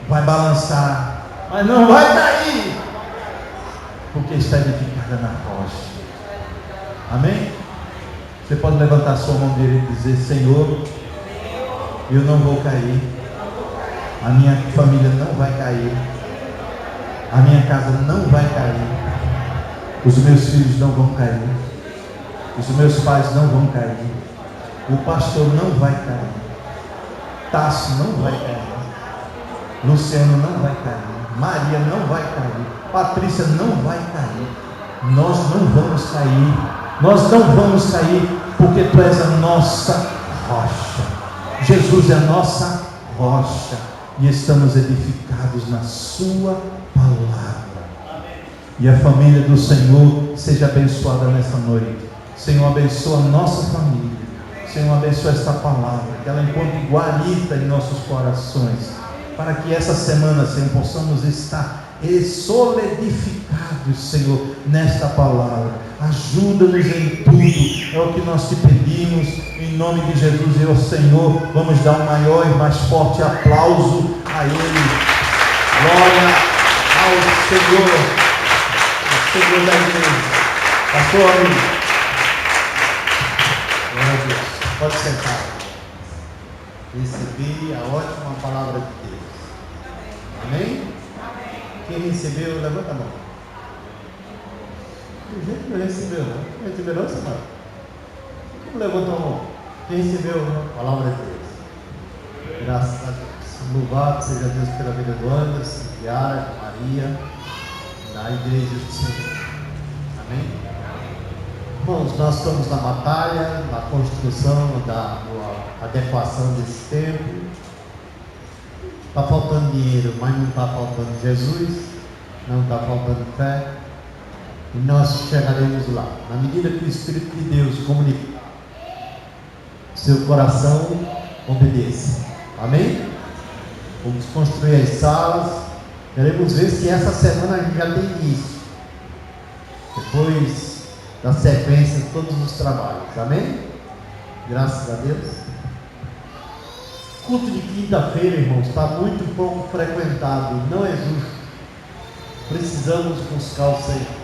Speaker 1: vai balançar, mas não vai cair, porque está edificada na rocha. Amém? Você pode levantar sua mão direita e dizer, Senhor, eu não vou cair, a minha família não vai cair, a minha casa não vai cair, os meus filhos não vão cair, os meus pais não vão cair, o pastor não vai cair, Tássio não vai cair, Luciano não vai cair, Maria não vai cair, Patrícia não vai cair, nós não vamos cair, nós não vamos cair, porque Tu és a nossa rocha, Jesus é a nossa rocha, e estamos edificados na Sua palavra. E a família do Senhor seja abençoada nessa noite. Senhor, abençoa a nossa família. Senhor, abençoa esta palavra, que ela encontre guarita em nossos corações, para que essa semana, Senhor, possamos estar solidificados, Senhor, nesta palavra. Ajuda-nos em tudo, é o que nós te pedimos, em nome de Jesus. E ao Senhor, vamos dar um maior e mais forte aplauso a Ele. Glória ao Senhor da igreja. Pastor amigo, glória a Deus. Pode sentar. Recebi a ótima palavra de Deus. Amém? Quem recebeu, levanta a mão. Tem gente que não recebeu, não? Recebeu não, Senhor? Como levantou a mão? Quem recebeu a palavra de Deus? Graças a Deus. Louvado seja Deus pela vida do Anderson, Yara, Maria.
Speaker 4: da igreja do Senhor. Amém? Irmãos, nós estamos na batalha, na construção, da adequação desse templo. Está faltando dinheiro, mas não está faltando Jesus, não está faltando fé. E nós chegaremos lá. Na medida que o Espírito de Deus comunicar, seu coração obedeça. Amém? Vamos construir as salas. Queremos ver se essa semana a gente já tem início. Depois da sequência de todos os trabalhos. Amém? Graças a Deus. Culto de quinta-feira, irmãos, está muito pouco frequentado. Não é justo. Precisamos buscar o Senhor.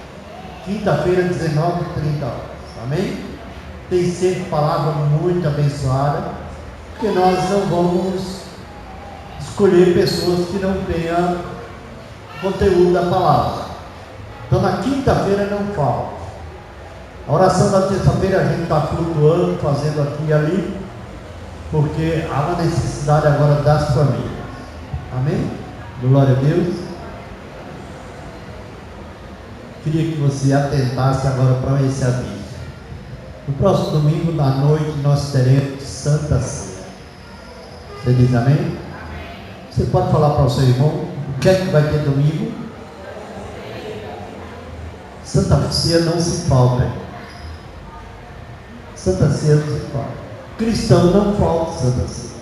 Speaker 4: Quinta-feira, 19h30. Amém? Tem sempre palavra muito abençoada. Porque nós não vamos escolher pessoas que não tenham conteúdo da palavra. Então na quinta-feira não falta. A oração da terça-feira a gente está flutuando, fazendo aqui e ali, porque há uma necessidade agora das famílias. Amém? Glória a Deus. Queria que você atentasse agora para esse aviso. No próximo domingo, na noite, nós teremos Santa Ceia. Você diz amém? Você pode falar para o seu irmão o que é que vai ter domingo? Santa Ceia não se falta. Santa Ceia não se falta. Cristão não falta Santa Ceia.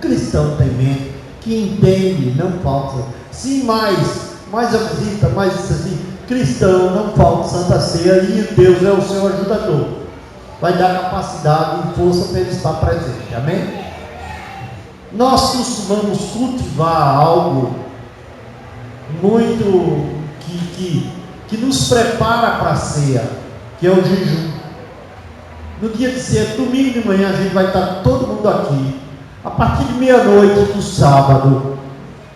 Speaker 4: Cristão tem mente, que entende, não falta. Sim, mais a visita, mais isso assim. Cristão não falta Santa Ceia e Deus é o seu ajudador. Vai dar capacidade e força para ele estar presente. Amém? Nós costumamos cultivar algo muito que nos prepara para a ceia, que é o jejum. No dia de ceia, domingo de manhã, a gente vai estar todo mundo aqui. A partir de meia-noite do sábado,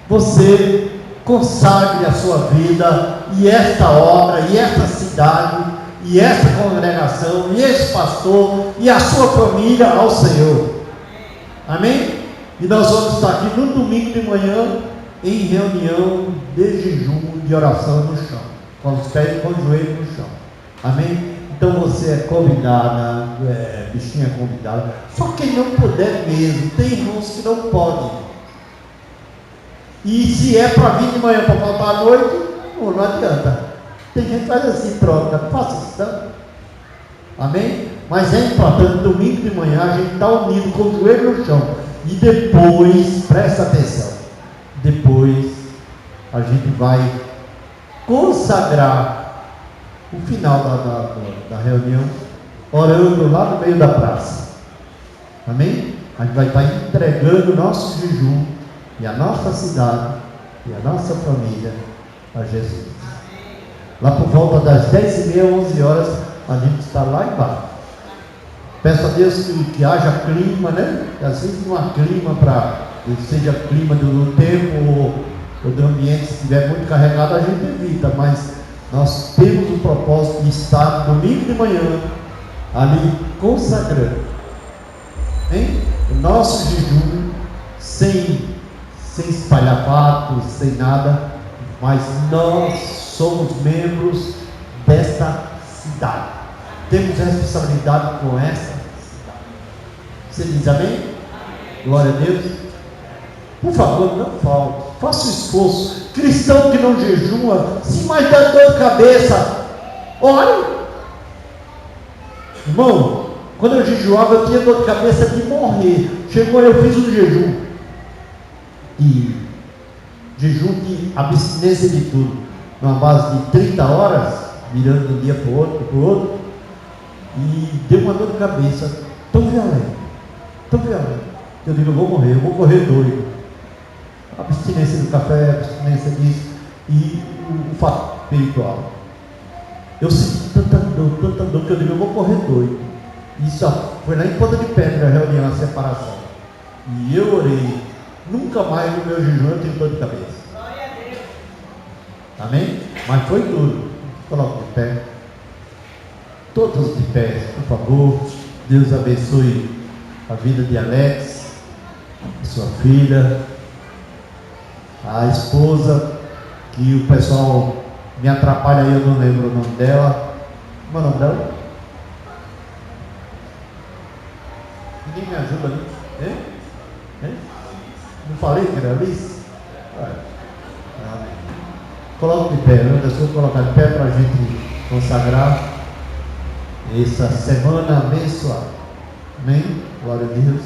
Speaker 4: você consagre a sua vida e esta obra, e esta cidade, e esta congregação, e esse pastor, e a sua família ao Senhor. Amém? E nós vamos estar aqui no domingo de manhã, em reunião de jejum, de oração no chão, com os pés e com os joelhos no chão. Amém? Então você é convidada, bichinha convidada. Só quem não puder mesmo, tem irmãos que não podem. E se é para vir de manhã para faltar à noite, não adianta. Tem gente que faz assim, troca, não faça isso, tá? Amém? Mas é importante, domingo de manhã a gente está unido com o joelho no chão. E depois, presta atenção, depois a gente vai consagrar o final da reunião, orando lá no meio da praça. Amém? A gente vai estar entregando o nosso jejum e a nossa cidade e a nossa família a Jesus. Lá por volta das 10h30, 11 horas, a gente está lá embaixo. Peço a Deus que haja clima, né? Que às vezes não há clima seja clima do tempo ou do ambiente, se estiver muito carregado, a gente evita, mas nós temos o propósito de estar domingo de manhã ali consagrando, hein? O nosso jejum sem espalhafatos, sem nada, mas nós somos membros desta cidade, temos responsabilidade com essa cidade. Você diz amém? Glória a Deus. Por favor, não falte, faça o esforço. Cristão que não jejua, se mais dá dor de cabeça, ore. Irmão, quando eu jejuava, eu tinha dor de cabeça de morrer. Chegou, eu fiz um jejum de abstinência de tudo, numa base de 30 horas, virando de um dia para o outro, e deu uma dor de cabeça tão violenta, que eu digo, eu vou morrer, eu vou correr doido. Abstinência do café, abstinência disso, e o fato espiritual. Eu senti tanta dor, que eu digo, eu vou correr doido. Isso foi lá em Ponta de Pedra, a reunião, a separação. E eu orei, nunca mais no meu jejum eu tenho dor de cabeça. Amém? Mas foi duro. Coloque de pé. Todos de pé, por favor. Deus abençoe a vida de Alex, a sua filha, a esposa, que o pessoal Me atrapalha aí, eu não lembro o nome dela. Como é o nome dela? Ninguém me ajuda, né? Hein? Não falei que era Alice? Coloque de pé, né? Deixa eu colocar de pé para a gente consagrar essa semana abençoada. Amém? Glória a Deus.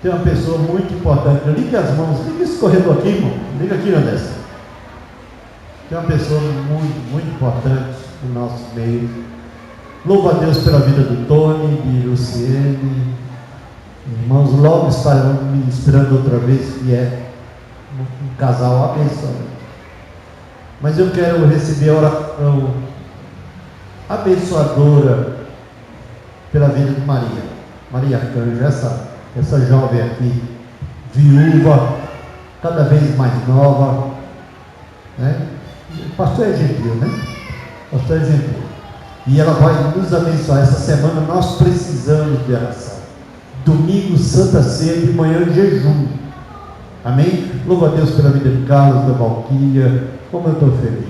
Speaker 4: Tem uma pessoa muito importante. Liga as mãos, liga esse corredor aqui, irmão. Liga aqui, Andressa. Tem uma pessoa muito, muito importante no nosso meio. Louvo a Deus pela vida do Tony, de Luciene. Irmãos, logo estarão me esperando outra vez, que é um casal abençoado. Mas eu quero receber a oração abençoadora pela vida de Maria Canja, essa jovem aqui, viúva, cada vez mais nova, né? O pastor é gentil, né? O pastor é gentil. E ela vai nos abençoar. Essa semana nós precisamos de oração. Domingo, Santa Ceia, de manhã, jejum. Amém? Louvo a Deus pela vida de Carlos, da Valquíria. Como eu estou feliz.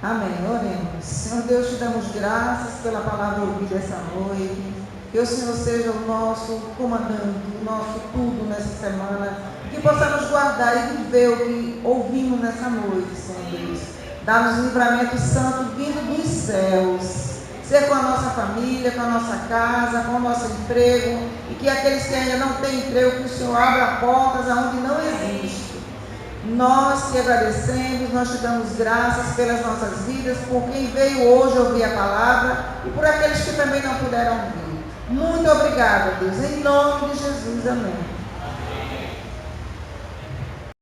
Speaker 2: Amém. Oremos. Senhor Deus, te damos graças pela palavra ouvida essa noite. Que o Senhor seja o nosso comandante, o nosso tudo nessa semana. Que possamos guardar e viver o que ouvimos nessa noite, Senhor Deus. Dá-nos um livramento santo vindo dos céus. Ser com a nossa família, com a nossa casa, com o nosso emprego. E que aqueles que ainda não têm emprego, que o Senhor abra portas aonde não existe. Nós te agradecemos, nós te damos graças pelas nossas vidas, por quem veio hoje ouvir a palavra e por aqueles que também não puderam ouvir. Muito obrigada, Deus, em nome de Jesus, amém.